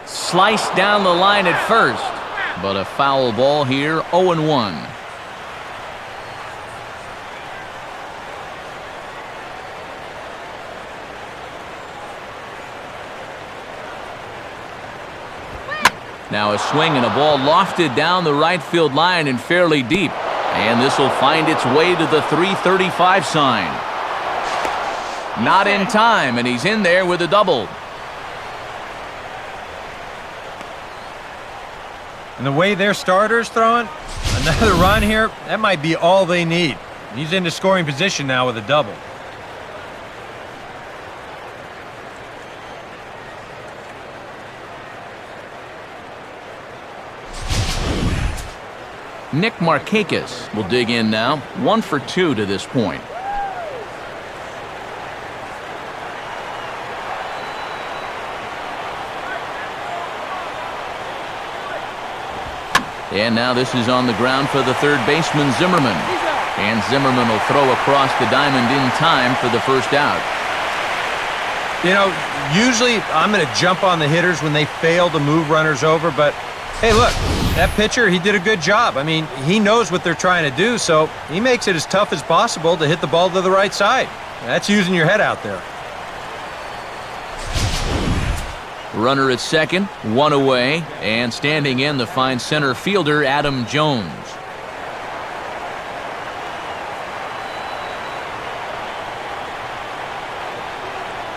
Sliced down the line at first, but a foul ball here, 0-1. Now a swing and a ball lofted down the right field line and fairly deep. And this will find its way to the 335 sign. Not in time, and he's in there with a double. And the way their starter's throwing, another run here, that might be all they need. He's into scoring position now with a double. Nick Markakis will dig in now, 1 for 2 to this point. And now this is on the ground for the third baseman, Zimmerman. And Zimmerman will throw across the diamond in time for the first out. You know, usually I'm going to jump on the hitters when they fail to move runners over, but hey, look, that pitcher, he did a good job. I mean, he knows what they're trying to do, so he makes it as tough as possible to hit the ball to the right side. That's using your head out there. Runner at second, 1 away, and standing in the fine center fielder, Adam Jones.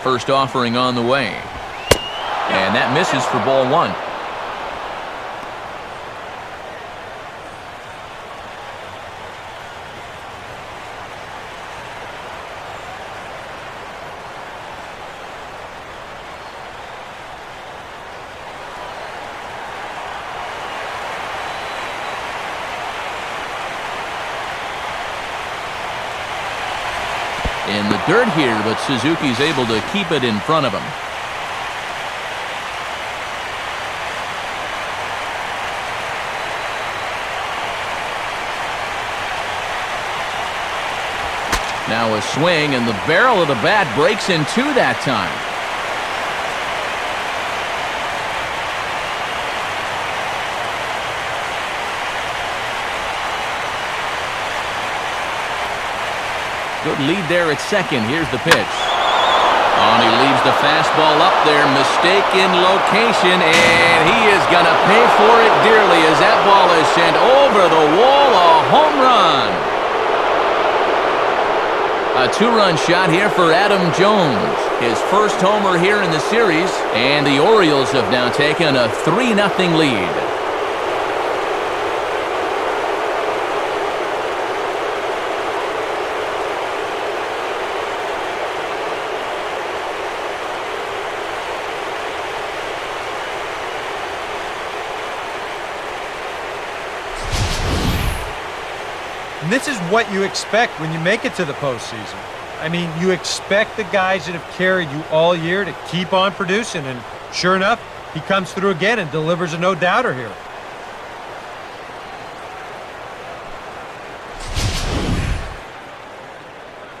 First offering on the way. And that misses for ball 1. In the dirt here, but Suzuki's able to keep it in front of him. Now a swing, and the barrel of the bat breaks in two that time. Good lead there at second. Here's the pitch. Oh, and he leaves the fastball up there. Mistaken location, and he is going to pay for it dearly as that ball is sent over the wall. A home run. A two-run shot here for Adam Jones. His first homer here in the series, and the Orioles have now taken a 3-0 lead. And this is what you expect when you make it to the postseason. I mean, you expect the guys that have carried you all year to keep on producing, and sure enough, he comes through again and delivers a no-doubter here.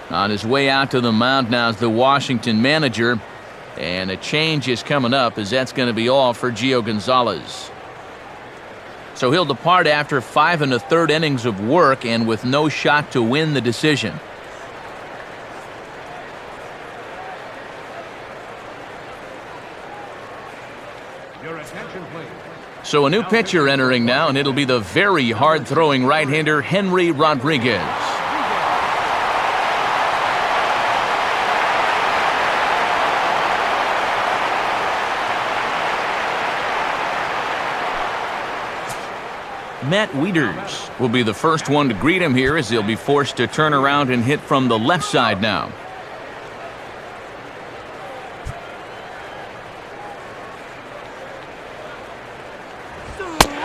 On his way out to the mound now is the Washington manager, and a change is coming up as that's going to be all for Gio Gonzalez. So he'll depart after 5 1/3 innings of work and with no shot to win the decision. Your attention, please. So a new pitcher entering now, and it'll be the very hard-throwing right-hander Henry Rodriguez. Matt Wieters will be the first one to greet him here as he'll be forced to turn around and hit from the left side now.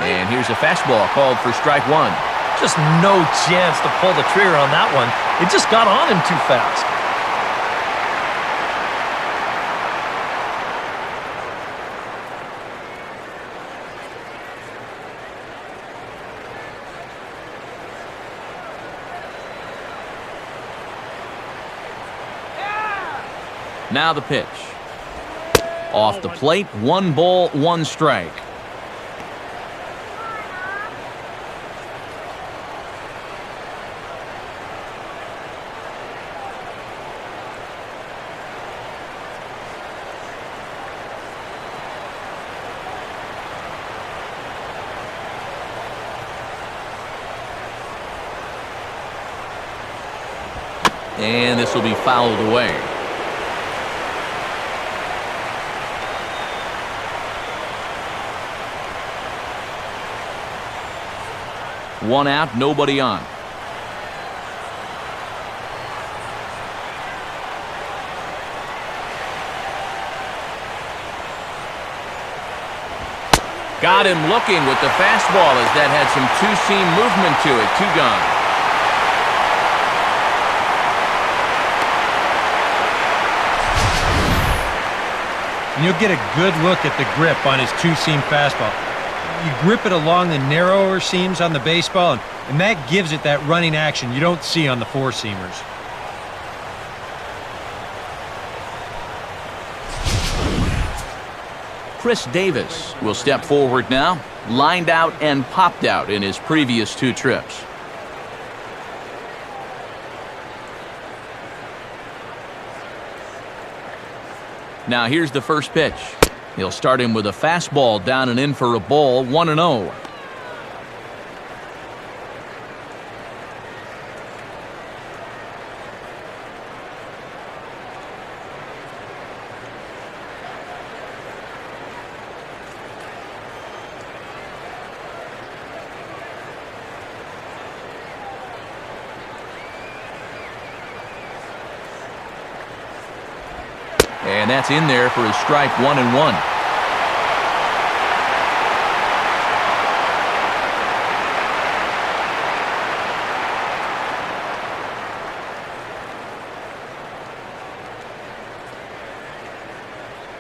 And here's a fastball called for strike one. Just no chance to pull the trigger on that one. It just got on him too fast. Now the pitch. Off the plate, 1 ball, 1 strike. And this will be fouled away. One out, nobody on. Got him looking with the fastball as that had some two-seam movement to it. 2 gone. And you'll get a good look at the grip on his two-seam fastball. You grip it along the narrower seams on the baseball, and that gives it that running action you don't see on the four-seamers. Chris Davis will step forward now. Lined out and popped out in his previous 2 trips. Now here's the first pitch. He'll start him with a fastball down and in for a ball, 1-0. And that's in there for his strike, 1-1.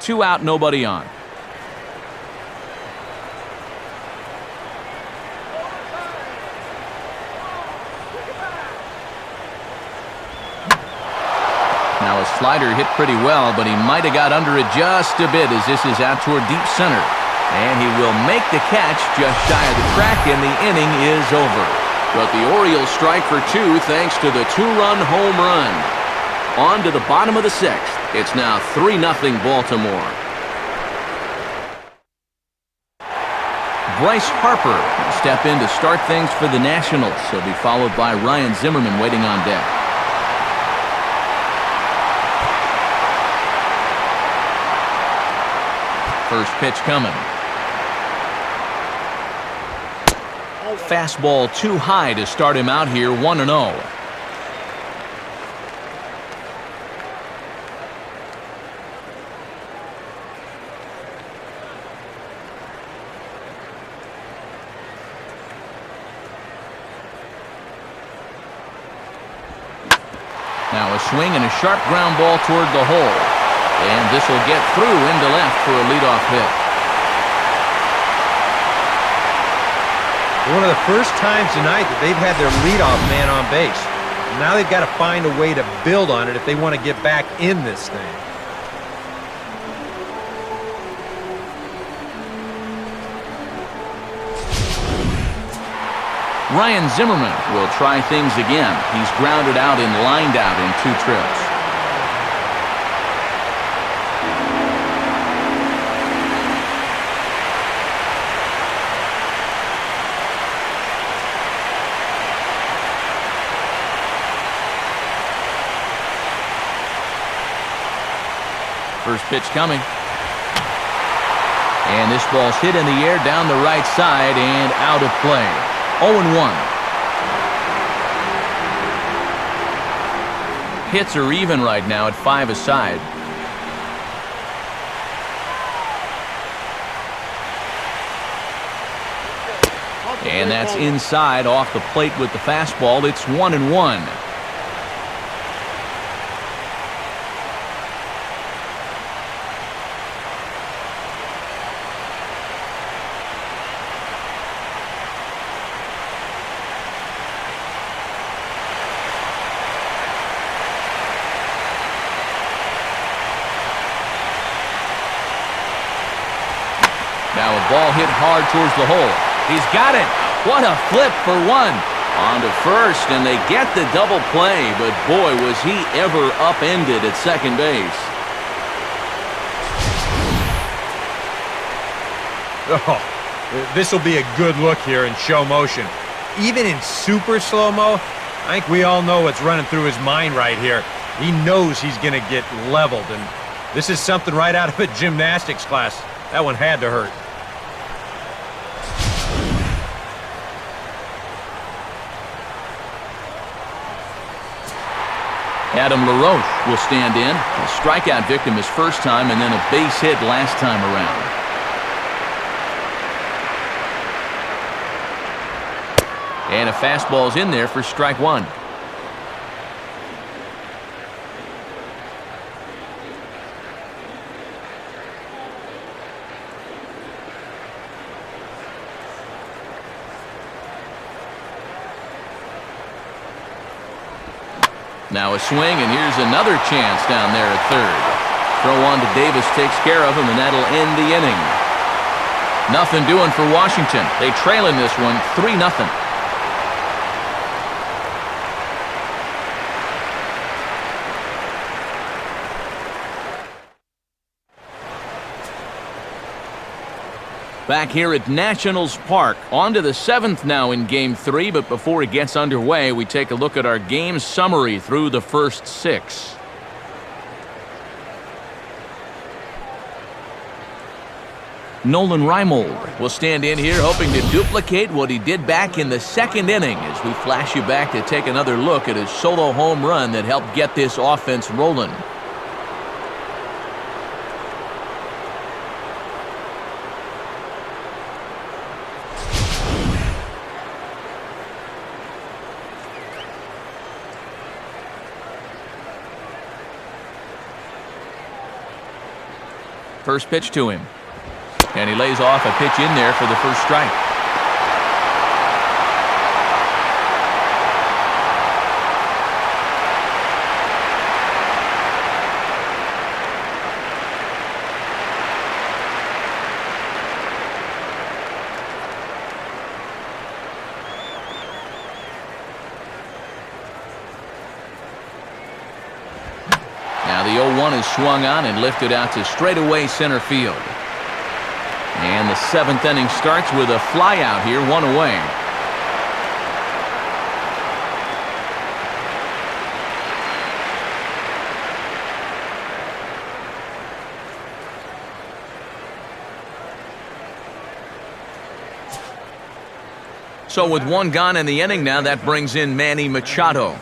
Two out, nobody on. Now a slider hit pretty well, but he might have got under it just a bit as this is out toward deep center. And he will make the catch just shy of the track, and the inning is over. But the Orioles strike for 2 thanks to the 2-run home run. On to the bottom of the 6th. It's now 3-0 Baltimore. Bryce Harper will step in to start things for the Nationals. He'll be followed by Ryan Zimmerman waiting on deck. First pitch coming. Fastball too high to start him out here, 1-0. Now a swing and a sharp ground ball toward the hole. And this will get through into left for a leadoff hit. One of the first times tonight that they've had their leadoff man on base. Now they've got to find a way to build on it if they want to get back in this thing. Ryan Zimmerman will try things again. He's grounded out and lined out in 2 trips. First pitch coming. And this ball's hit in the air down the right side and out of play. 0-1. Hits are even right now at 5 aside. And that's inside off the plate with the fastball. It's 1-1. Ball hit hard towards the hole. He's got it. What a flip for one. On to first, and they get the double play, but boy, was he ever upended at second base. Oh, this will be a good look here in show motion. Even in super slow-mo, I think we all know what's running through his mind right here. He knows he's going to get leveled, and this is something right out of a gymnastics class. That one had to hurt. Adam LaRoche will stand in. A strikeout victim his first time, and then a base hit last time around. And a fastball's in there for strike one. Now a swing, and here's another chance down there at third. Throw on to Davis takes care of him, and that'll end the inning. Nothing doing for Washington. They trail in this one 3-0. Back here at Nationals Park, on to the seventh now in Game 3, but before it gets underway, we take a look at our game summary through the first 6. Nolan Reimold will stand in here hoping to duplicate what he did back in the second inning as we flash you back to take another look at his solo home run that helped get this offense rolling. First pitch to him. And he lays off a pitch in there for the first strike. Now the 0-1 is swung on and lifted out to straightaway center field. And the seventh inning starts with a fly out here, 1 away. So with 1 gone in the inning now, that brings in Manny Machado.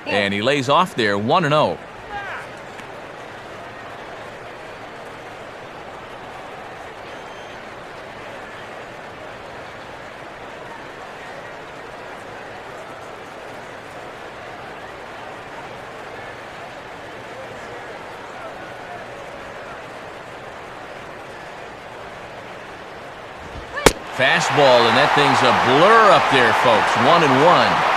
And he lays off there, 1-0. Fastball, and that thing's a blur up there, folks. 1-1.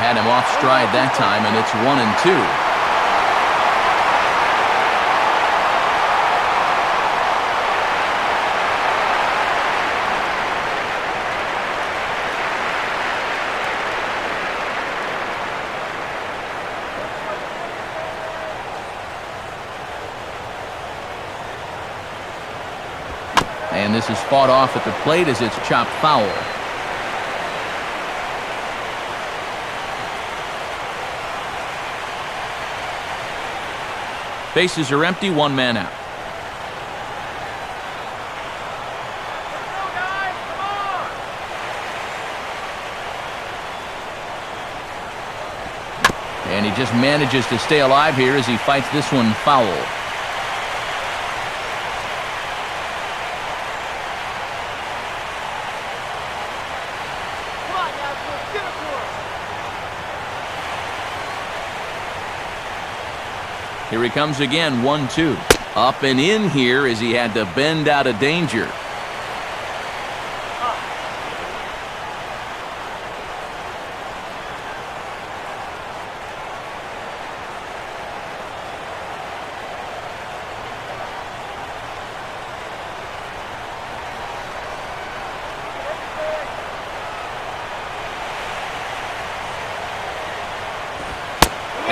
Had him off stride that time, and it's 1-2. And this is fought off at the plate as it's chopped foul. Bases are empty, 1 man out. And he just manages to stay alive here as he fights this one foul. Here he comes again, 1-2. Up and in here as he had to bend out of danger.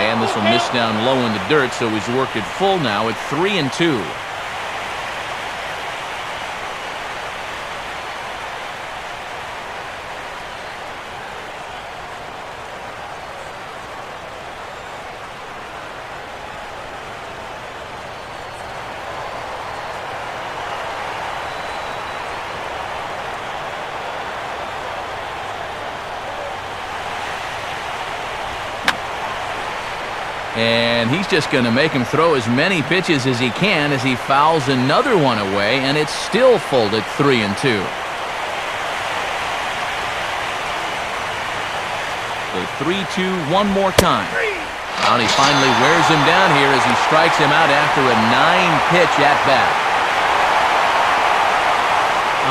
And this will miss down low in the dirt, so he's worked it full now at 3-2. And he's just going to make him throw as many pitches as he can as he fouls another one away, and it's still full at 3-2. The 3-2 one more time. And he finally wears him down here as he strikes him out after a 9-pitch at-bat.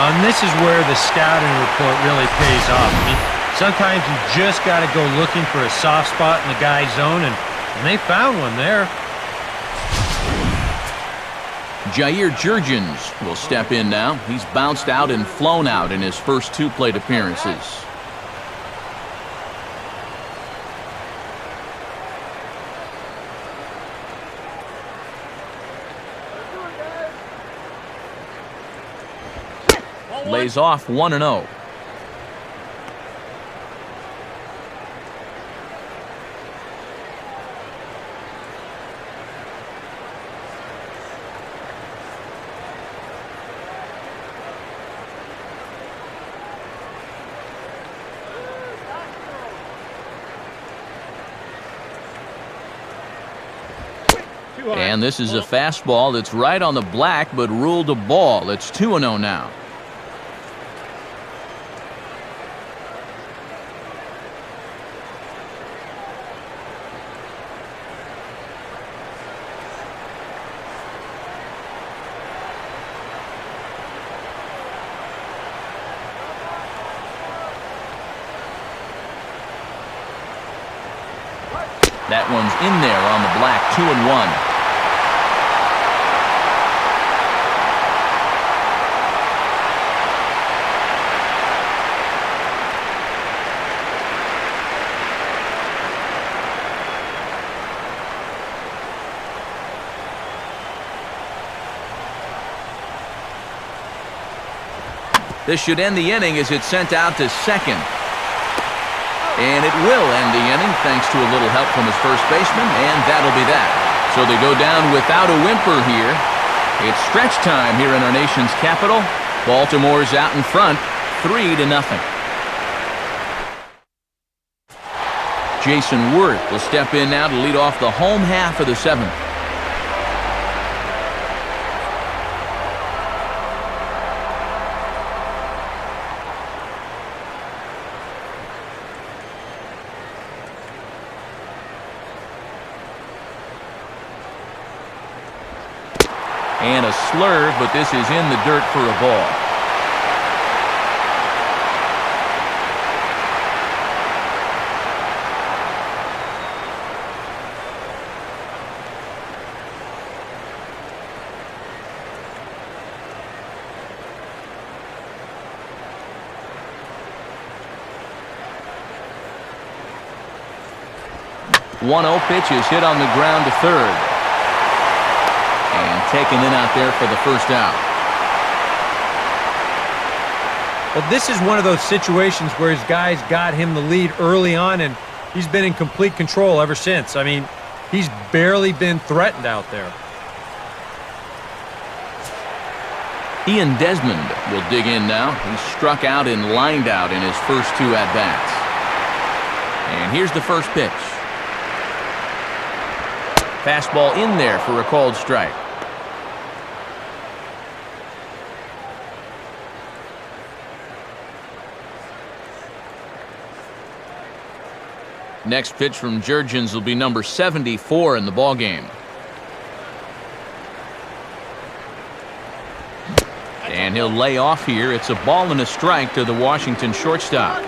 And this is where the scouting report really pays off. I mean, sometimes you just got to go looking for a soft spot in the guy's zone, and they found one there. Jair Jurgens will step in now. He's bounced out and flown out in his first 2 plate appearances. Lays off 1-0. And this is a fastball that's right on the black, but ruled a ball. It's 2-0 now. That one's in there on the black, 2-1. This should end the inning as it's sent out to second. And it will end the inning thanks to a little help from his first baseman, and that'll be that. So they go down without a whimper here. It's stretch time here in our nation's capital. Baltimore's out in front, 3-0. Jason Wirth will step in now to lead off the home half of the 7th. And a slurve, but this is in the dirt for a ball. One 0 pitch is hit on the ground to third. And taken in out there for the first out. Well, this is one of those situations where his guys got him the lead early on, and he's been in complete control ever since. I mean, he's barely been threatened out there. Ian Desmond will dig in now. He's struck out and lined out in his first 2 at-bats. And here's the first pitch. Fastball in there for a called strike. Next pitch from Jurgens will be number 74 in the ballgame. he'll lay off here. It's a ball and a strike to the Washington shortstop.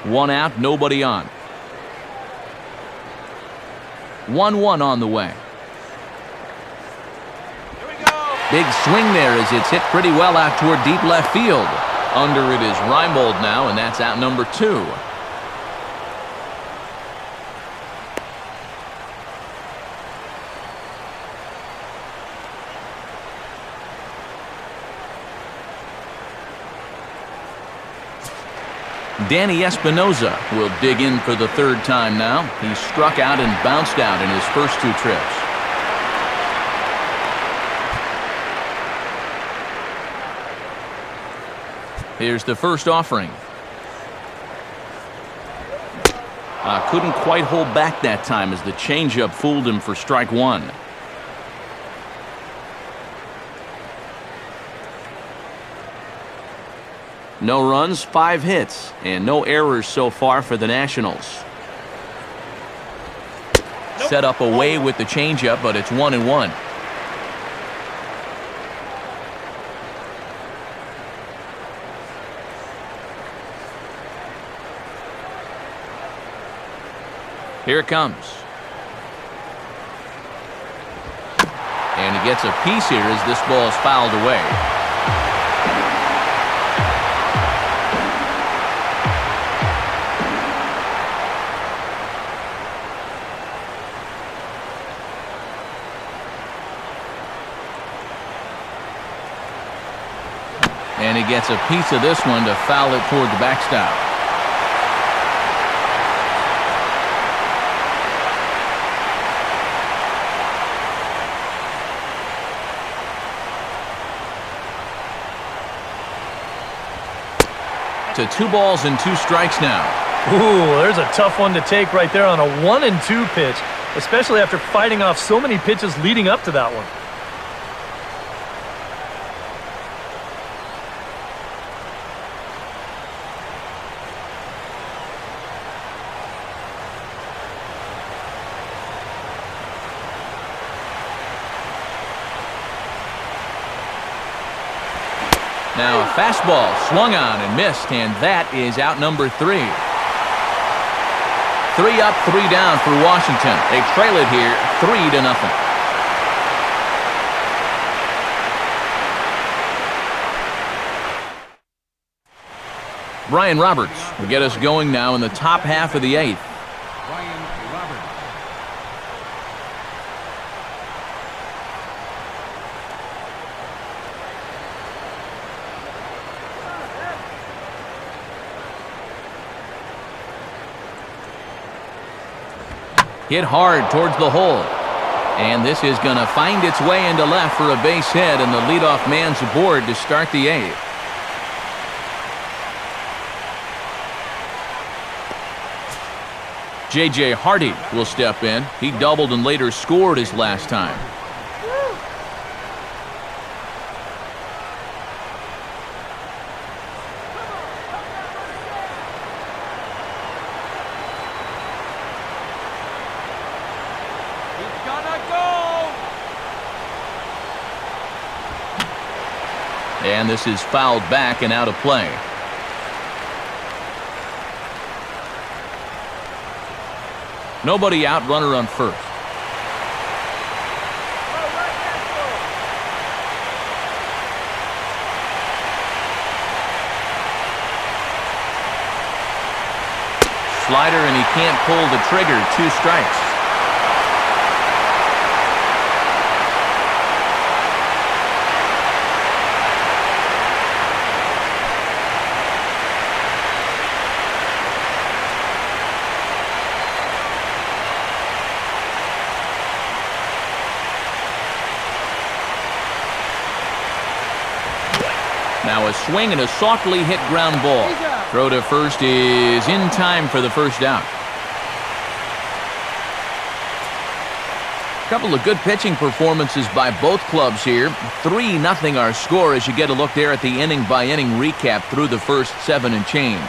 One out, nobody on. 1-1 on the way. Big swing there as it's hit pretty well out toward deep left field. Under it is Reimold now, and that's out number 2. Danny Espinosa will dig in for the 3rd time now. He struck out and bounced out in his first 2 trips. Here's the first offering. Couldn't quite hold back that time as the changeup fooled him for strike 1. No runs, 5 hits, and no errors so far for the Nationals. Set up away with the changeup, but it's 1-1. Here it comes. And he gets a piece here as this ball is fouled away. And he gets a piece of this one to foul it toward the backstop. To 2 balls and 2 strikes now. Ooh, there's a tough one to take right there on a 1-2 pitch, especially after fighting off so many pitches leading up to that one. Now a fastball swung on and missed, and that is out number 3. 3 up, 3 down for Washington. They trail it here 3-0. Brian Roberts will get us going now in the top half of the 8th. Brian Roberts. Hit hard towards the hole. And this is going to find its way into left for a base hit, and the leadoff man's aboard to start the 8th. J.J. Hardy will step in. He doubled and later scored his last time. And this is fouled back and out of play. Nobody out, runner on first. Slider, and he can't pull the trigger. 2 strikes. Now a swing and a softly hit ground ball. Throw to first is in time for the first out. A couple of good pitching performances by both clubs here. 3-0 our score as you get a look there at the inning-by-inning recap through the first 7 and change.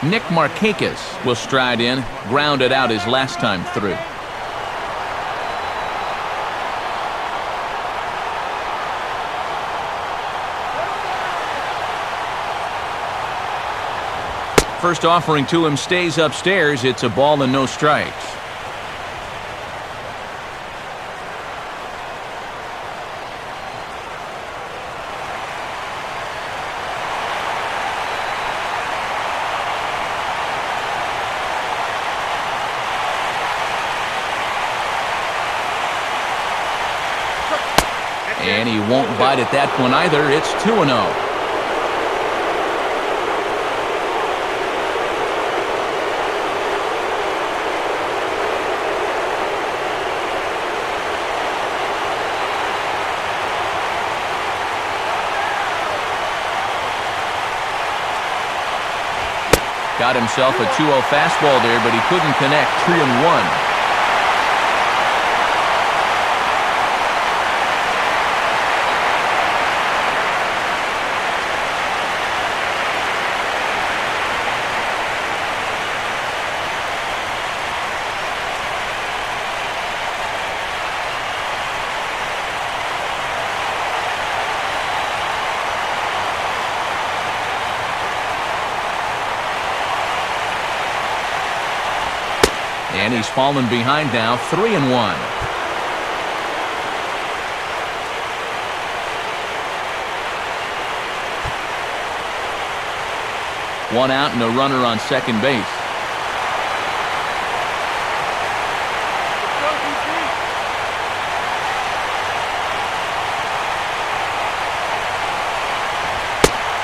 Nick Markakis will stride in, grounded out his last time through. First offering to him stays upstairs. It's a ball and no strikes. And he won't bite at that one either. It's 2-0. Got himself a 2-0 fastball there, but he couldn't connect. 3-1. And he's fallen behind now, 3-1. One out and a runner on second base.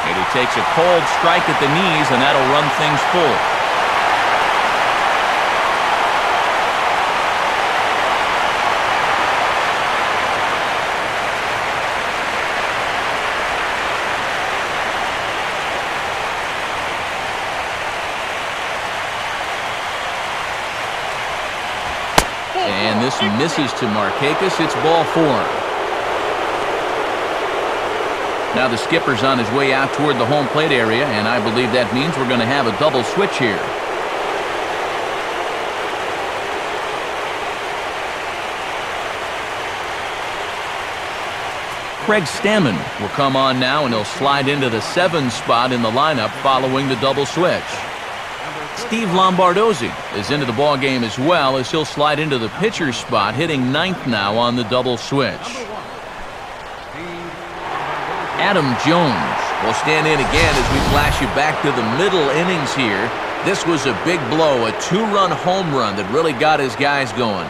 And he takes a cold strike at the knees, and that'll run things full. And this misses to Markakis. It's ball 4. Now the skipper's on his way out toward the home plate area, and I believe that means we're going to have a double switch here. Craig Stammen will come on now, and he'll slide into the 7 spot in the lineup following the double switch. Steve Lombardozzi is into the ball game as well, as he'll slide into the pitcher spot, hitting 9th now on the double switch. Adam Jones will stand in again as we flash you back to the middle innings here. This was a big blow, a 2-run home run that really got his guys going.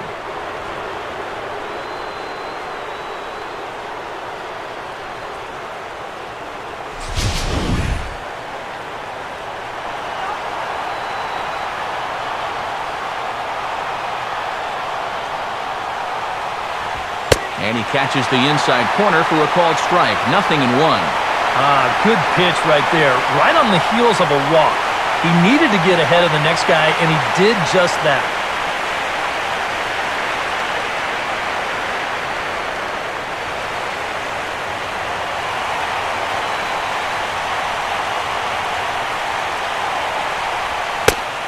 And he catches the inside corner for a called strike. 0-1. Good pitch right there. Right on the heels of a walk. He needed to get ahead of the next guy, and he did just that.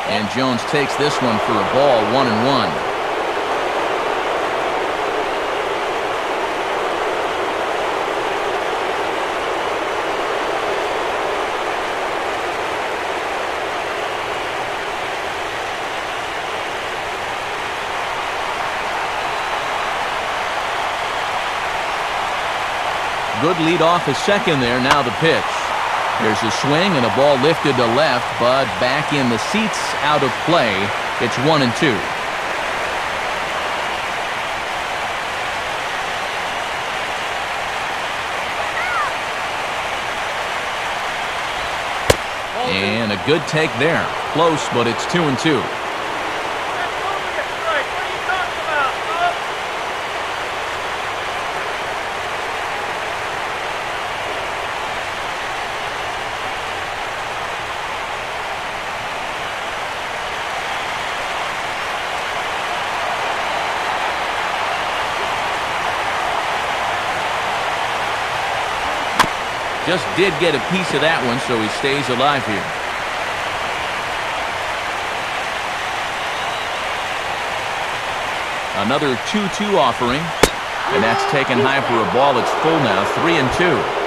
And Jones takes this one for a ball. 1-1. Good lead off his second there. Now the pitch. There's a swing and a ball lifted to left, but back in the seats, out of play. It's 1-2. And a good take there. Close, but it's 2-2. Just did get a piece of that one, so he stays alive here. Another 2-2 offering. And that's taken high for a ball. It's full now, 3-2.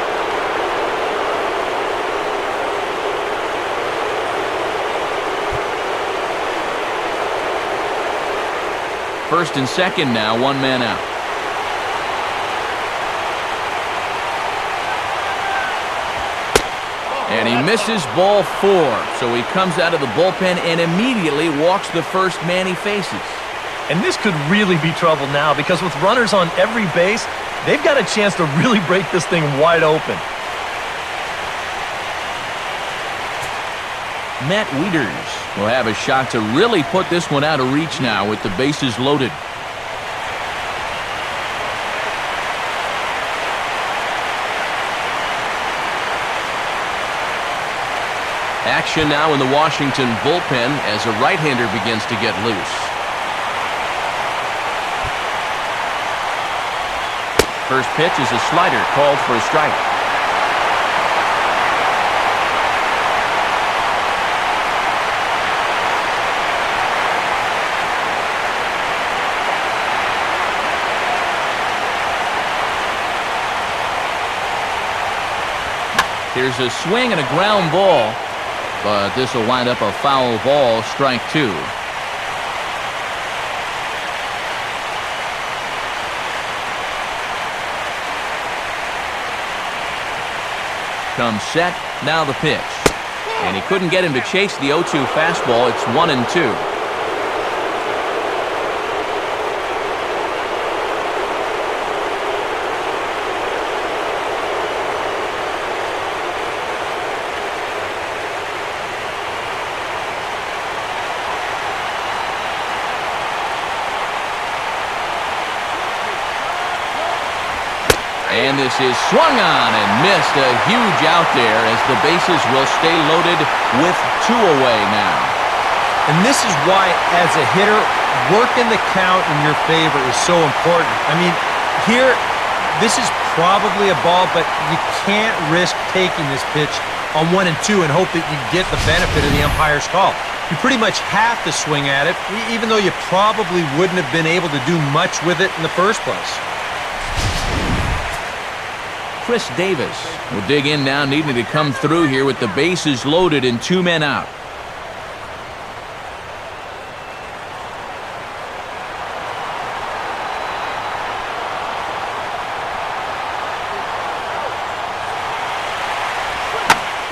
First and second now, one man out. And he misses ball 4. So he comes out of the bullpen and immediately walks the first man he faces. And this could really be trouble now because with runners on every base, they've got a chance to really break this thing wide open. Matt Wieters will have a shot to really put this one out of reach now with the bases loaded. Action now in the Washington bullpen as a right-hander begins to get loose. First pitch is a slider called for a strike. Here's a swing and a ground ball, but this will wind up a foul ball, strike 2. Comes set, now the pitch. And he couldn't get him to chase the 0-2 fastball. It's 1-2. And this is swung on and missed. A huge out there as the bases will stay loaded with 2 away now. And this is why, as a hitter, working the count in your favor is so important. I mean, here, this is probably a ball, but you can't risk taking this pitch on 1 and 2 and hope that you get the benefit of the umpire's call. You pretty much have to swing at it, even though you probably wouldn't have been able to do much with it in the first place. Chris Davis will dig in now, needing to come through here with the bases loaded and 2 men out.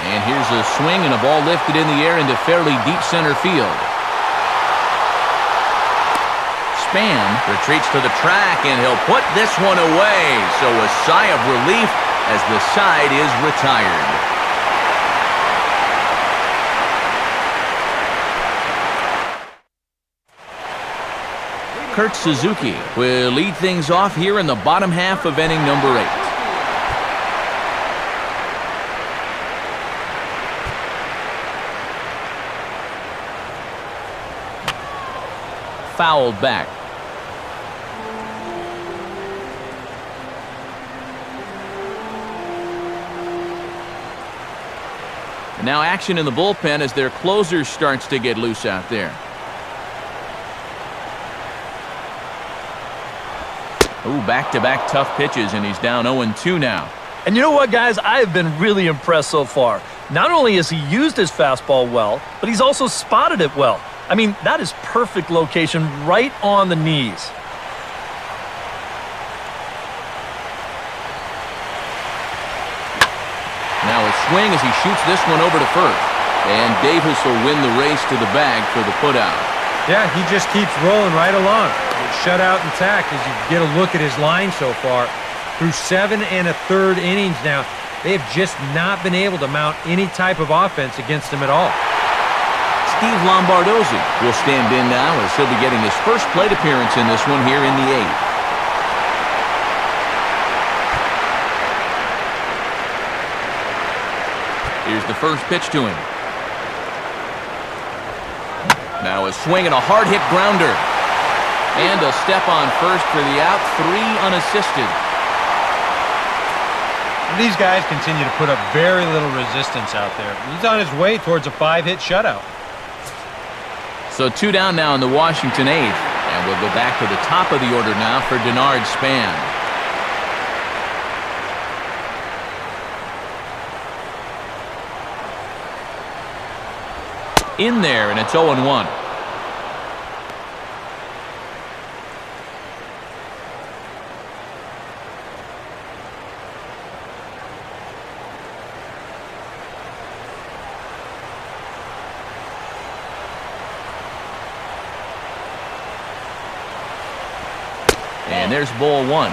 And here's a swing and a ball lifted in the air into fairly deep center field. Span retreats to the track, and he'll put this one away. So a sigh of relief as the side is retired. Kurt Suzuki will lead things off here in the bottom half of inning number 8. Fouled back. And now action in the bullpen as their closer starts to get loose out there. Ooh, back-to-back tough pitches, and he's down 0-2 now. And you know what, guys? I have been really impressed so far. Not only has he used his fastball well, but he's also spotted it well. I mean, that is perfect location right on the knees. Now a swing as he shoots this one over to first. And Davis will win the race to the bag for the putout. Yeah, he just keeps rolling right along. Shut out intact as you get a look at his line so far. Through 7 1/3 innings now, they have just not been able to mount any type of offense against him at all. Steve Lombardozzi will stand in now as he'll be getting his first plate appearance in this one here in the 8th. Here's the first pitch to him. Now a swing and a hard-hit grounder. And a step on first for the out, 3 unassisted. These guys continue to put up very little resistance out there. He's on his way towards a 5-hit shutout. So 2 down now in the Washington 8th. And we'll go back to the top of the order now for Denard Span. In there, and it's 0-1. And there's ball one.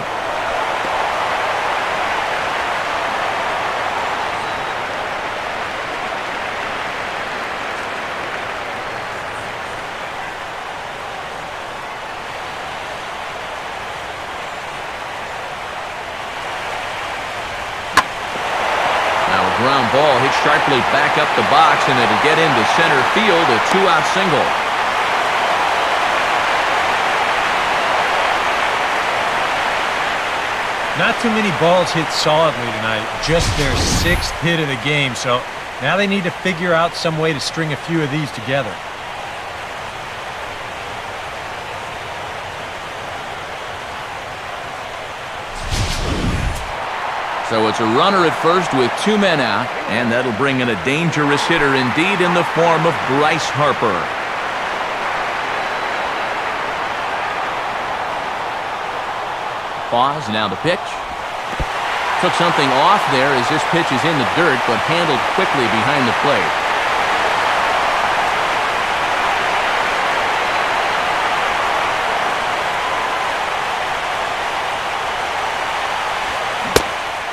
Ground ball hit sharply back up the box, and it'll get into center field, a two-out single. Not too many balls hit solidly tonight, just their 6th hit of the game, so now they need to figure out some way to string a few of these together. So it's a runner at first with 2 men out, and that'll bring in a dangerous hitter indeed in the form of Bryce Harper. Pause, now the pitch. Took something off there as this pitch is in the dirt, but handled quickly behind the plate.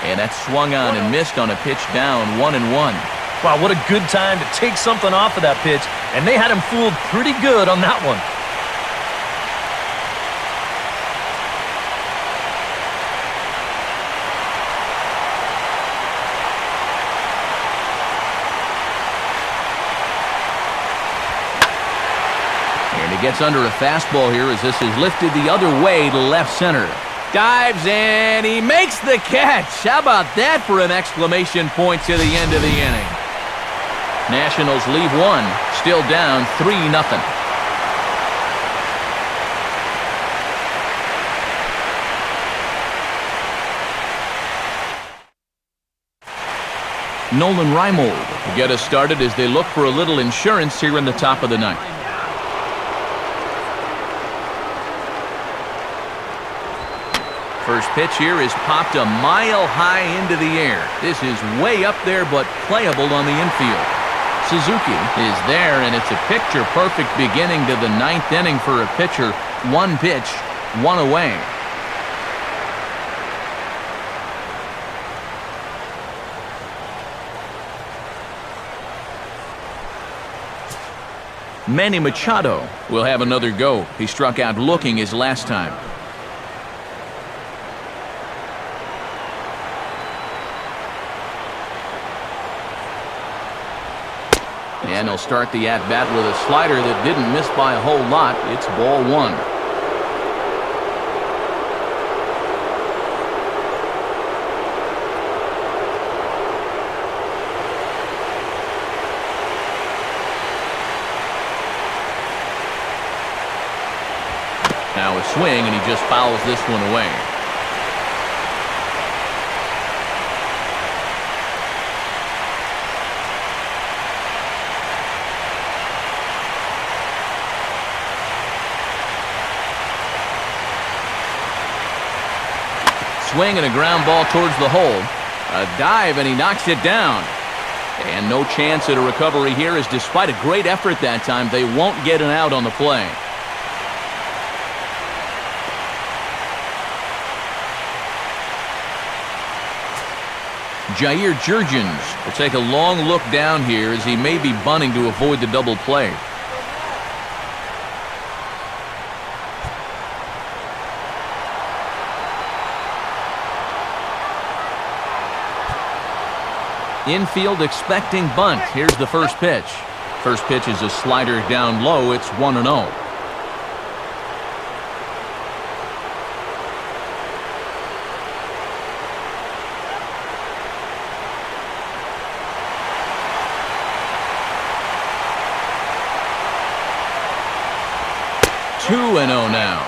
And that's swung on and missed on a pitch down, 1-1. Wow, what a good time to take something off of that pitch, and they had him fooled pretty good on that one. And he gets under a fastball here as this is lifted the other way to left center. Dives, and he makes the catch. How about that for an exclamation point to the end of the inning? Nationals leave one, still down 3-0. Nolan Reimold to get us started as they look for a little insurance here in the top of the ninth. First pitch here is popped a mile high into the air. This is way up there, but playable on the infield. Suzuki is there, and it's a picture-perfect beginning to the 9th inning for a pitcher. 1 pitch, 1 away. Manny Machado will have another go. He struck out looking his last time. And he'll start the at-bat with a slider that didn't miss by a whole lot. It's ball 1. Now a swing, and he just fouls this one away. Swing and a ground ball towards the hole. A dive, and he knocks it down. And no chance at a recovery here, as despite a great effort that time, they won't get an out on the play. Jair Jurgens will take a long look down here as he may be bunting to avoid the double play. Infield expecting bunt. Here's the first pitch. First pitch is a slider down low. It's 1-0. 2-0 now.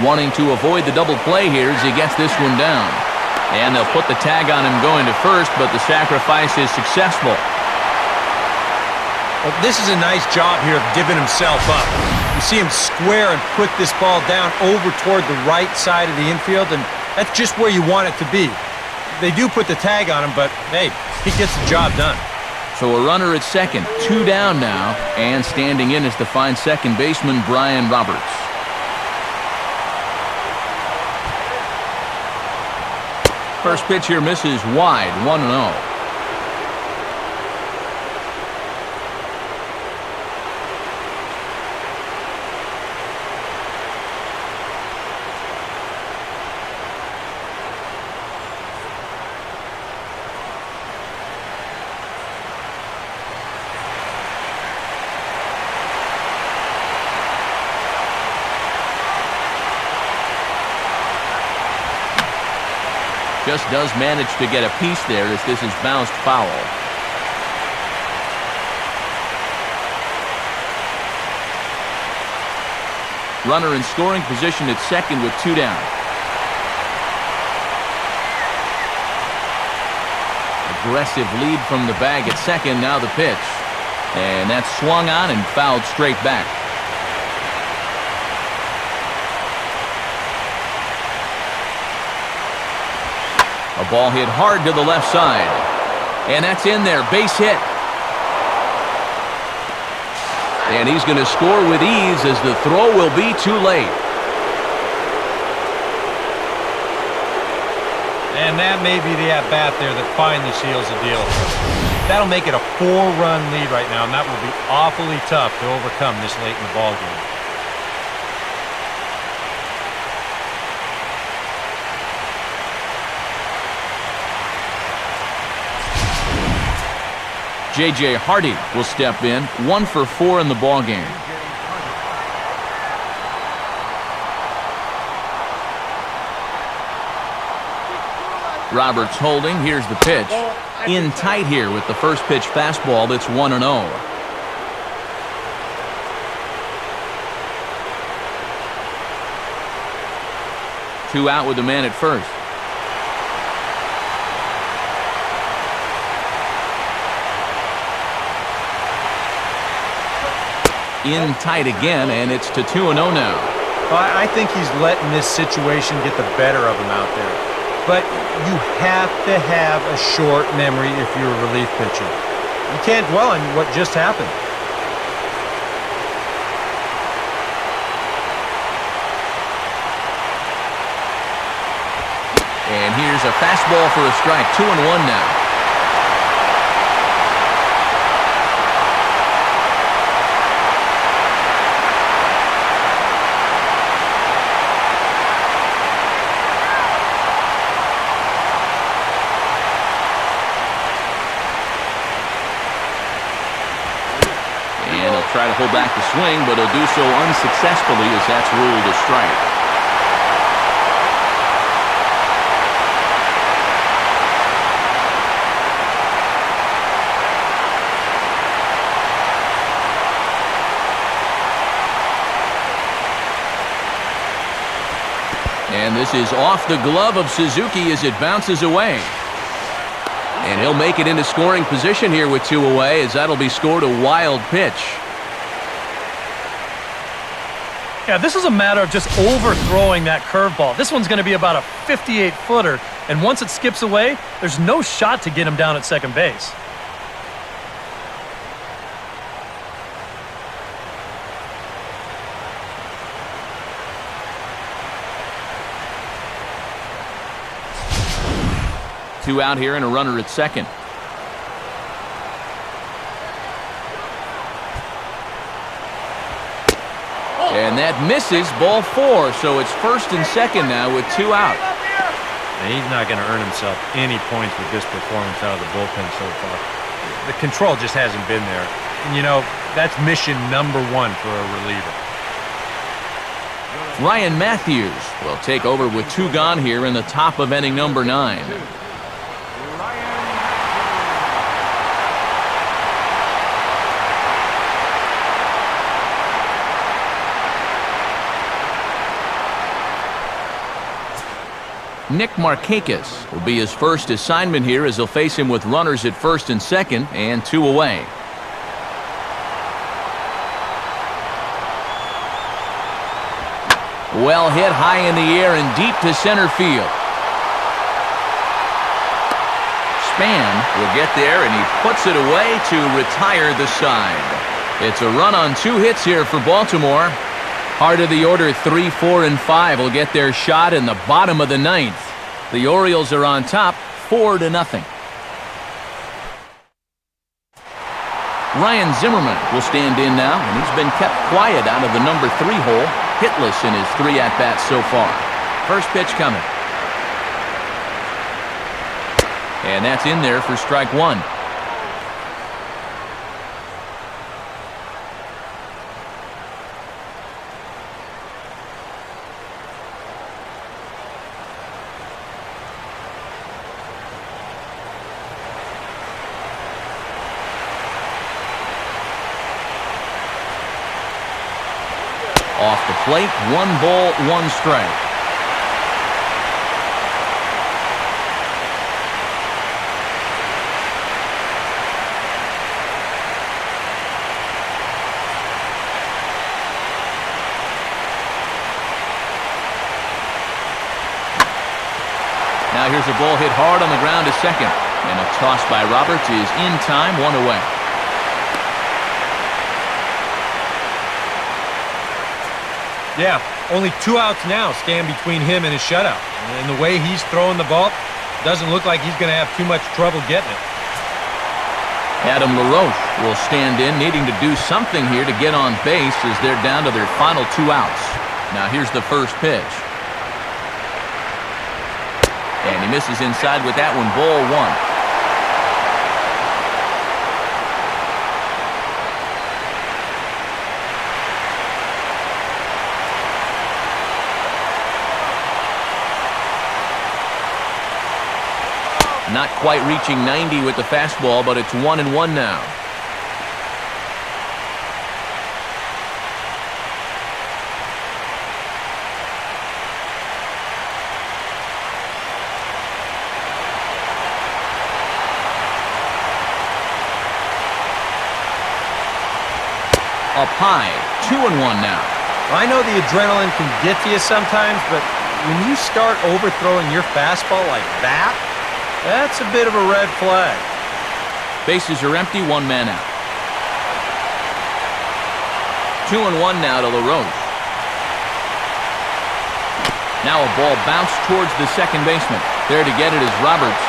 Wanting to avoid the double play here as he gets this one down. And they'll put the tag on him going to first, but the sacrifice is successful. Well, this is a nice job here of divvying himself up. You see him square and put this ball down over toward the right side of the infield, and that's just where you want it to be. They do put the tag on him, but, hey, he gets the job done. So a runner at second, 2 down now, and standing in is the fine second baseman, Brian Roberts. First pitch here misses wide, 1-0. Just does manage to get a piece there as this is bounced foul. Runner in scoring position at second with 2 down. Aggressive lead from the bag at second, now the pitch. And that's swung on and fouled straight back. A ball hit hard to the left side. And that's in there, base hit. And he's going to score with ease as the throw will be too late. And that may be the at-bat there that finally seals the deal. That'll make it a 4-run lead right now, and that will be awfully tough to overcome this late in the ballgame. J.J. Hardy will step in, 1 for 4 in the ballgame. Roberts holding. Here's the pitch. In tight here with the first pitch fastball. That's 1-0. 2 out with the man at first. In tight again, and it's to 2-0 now. Well, I think he's letting this situation get the better of him out there. But you have to have a short memory if you're a relief pitcher. You can't dwell on what just happened. And here's a fastball for a strike. 2-1 now. Try to hold back the swing, but he'll do so unsuccessfully as that's ruled a strike. And this is off the glove of Suzuki as it bounces away. And he'll make it into scoring position here with 2 away as that'll be scored a wild pitch. Yeah, this is a matter of just overthrowing that curveball. This one's going to be about a 58-footer, and once it skips away, there's no shot to get him down at second base. Two out here and a runner at second. And that misses, ball 4, so it's first and second now with 2 out. And he's not going to earn himself any points with this performance out of the bullpen so far. The control just hasn't been there. And, you know, that's mission number one for a reliever. Ryan Matthews will take over with 2 gone here in the top of inning number 9. Nick Markakis will be his first assignment here as he'll face him with runners at first and second and 2 away. Well hit high in the air and deep to center field. Span will get there and he puts it away to retire the side. It's a run on 2 hits here for Baltimore. Heart of the order 3, 4, and 5 will get their shot in the bottom of the 9th. The Orioles are on top 4-0. Ryan Zimmerman will stand in now, and he's been kept quiet out of the number 3 hole, hitless in his 3 at-bats so far. First pitch coming. And that's in there for strike 1. Off the plate, 1 ball, 1 strike. Now here's a ball hit hard on the ground to second. And a toss by Roberts is in time, 1 away. Yeah, only 2 outs now stand between him and his shutout. And the way he's throwing the ball, doesn't look like he's going to have too much trouble getting it. Adam LaRoche will stand in, needing to do something here to get on base as they're down to their final 2 outs. Now here's the first pitch. And he misses inside with that one, ball 1. Not quite reaching 90 with the fastball, but it's 1-1 now. Up high, 2-1 now. I know the adrenaline can get to you sometimes, but when you start overthrowing your fastball like that, that's a bit of a red flag. Bases are empty, 1 man out. 2-1 now to LaRoche. Now a ball bounced towards the second baseman. There to get it is Roberts.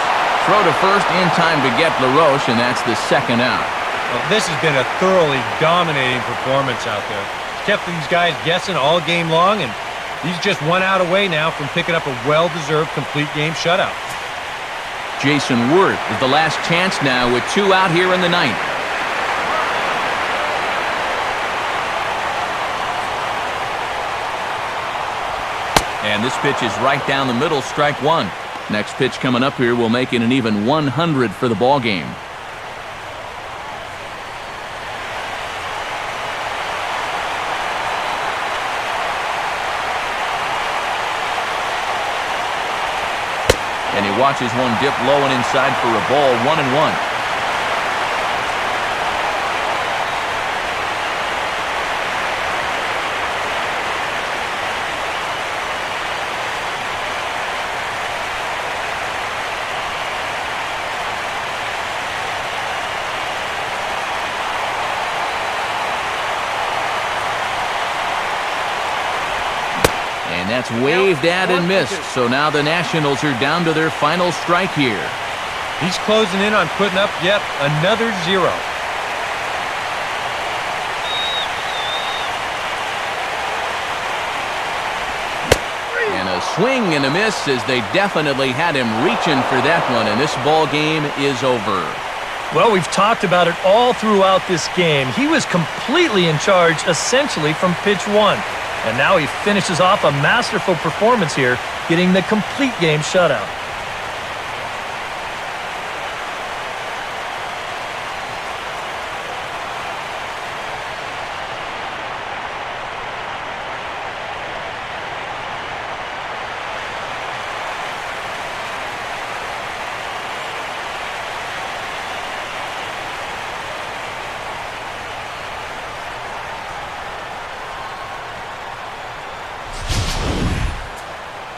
Throw to first in time to get LaRoche, and that's the second out. Well, this has been a thoroughly dominating performance out there. Kept these guys guessing all game long, and he's just 1 out away now from picking up a well-deserved complete game shutout. Jason Worth is the last chance now with 2 out here in the 9th. And this pitch is right down the middle, strike 1. Next pitch coming up here will make it an even 100 for the ball game. And he watches one dip low and inside for a ball, 1-1. And that's waved at and missed. So now the Nationals are down to their final strike here. He's closing in on putting up yet another 0. And a swing and a miss as they definitely had him reaching for that one. And this ball game is over. Well, we've talked about it all throughout this game. He was completely in charge, essentially, from pitch one. And now he finishes off a masterful performance here, getting the complete game shutout.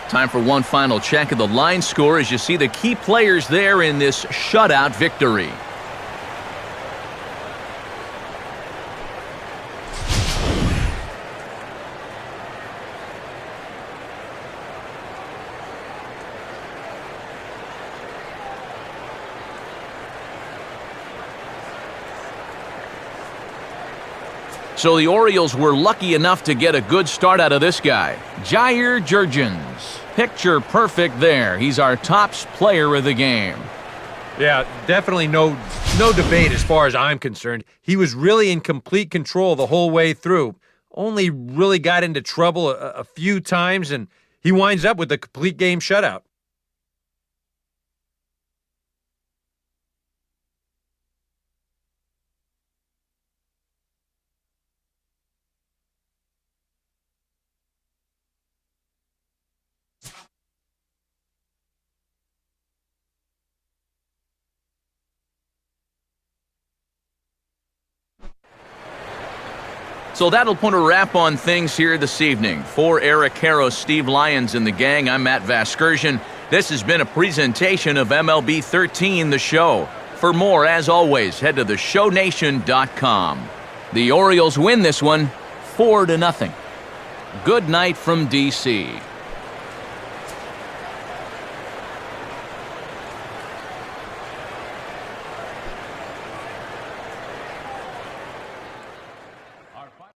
Time for one final check of the line score as you see the key players there in this shutout victory. So the Orioles were lucky enough to get a good start out of this guy, Jair Jurgens. Picture perfect there. He's our top player of the game. Yeah, definitely no debate as far as I'm concerned. He was really in complete control the whole way through. Only really got into trouble a few times, and he winds up with a complete game shutout. So that'll put a wrap on things here this evening. For Eric Karros, Steve Lyons, and the gang, I'm Matt Vasgersian. This has been a presentation of MLB 13, The Show. For more, as always, head to theshownation.com. The Orioles win this one 4-0. Good night from D.C.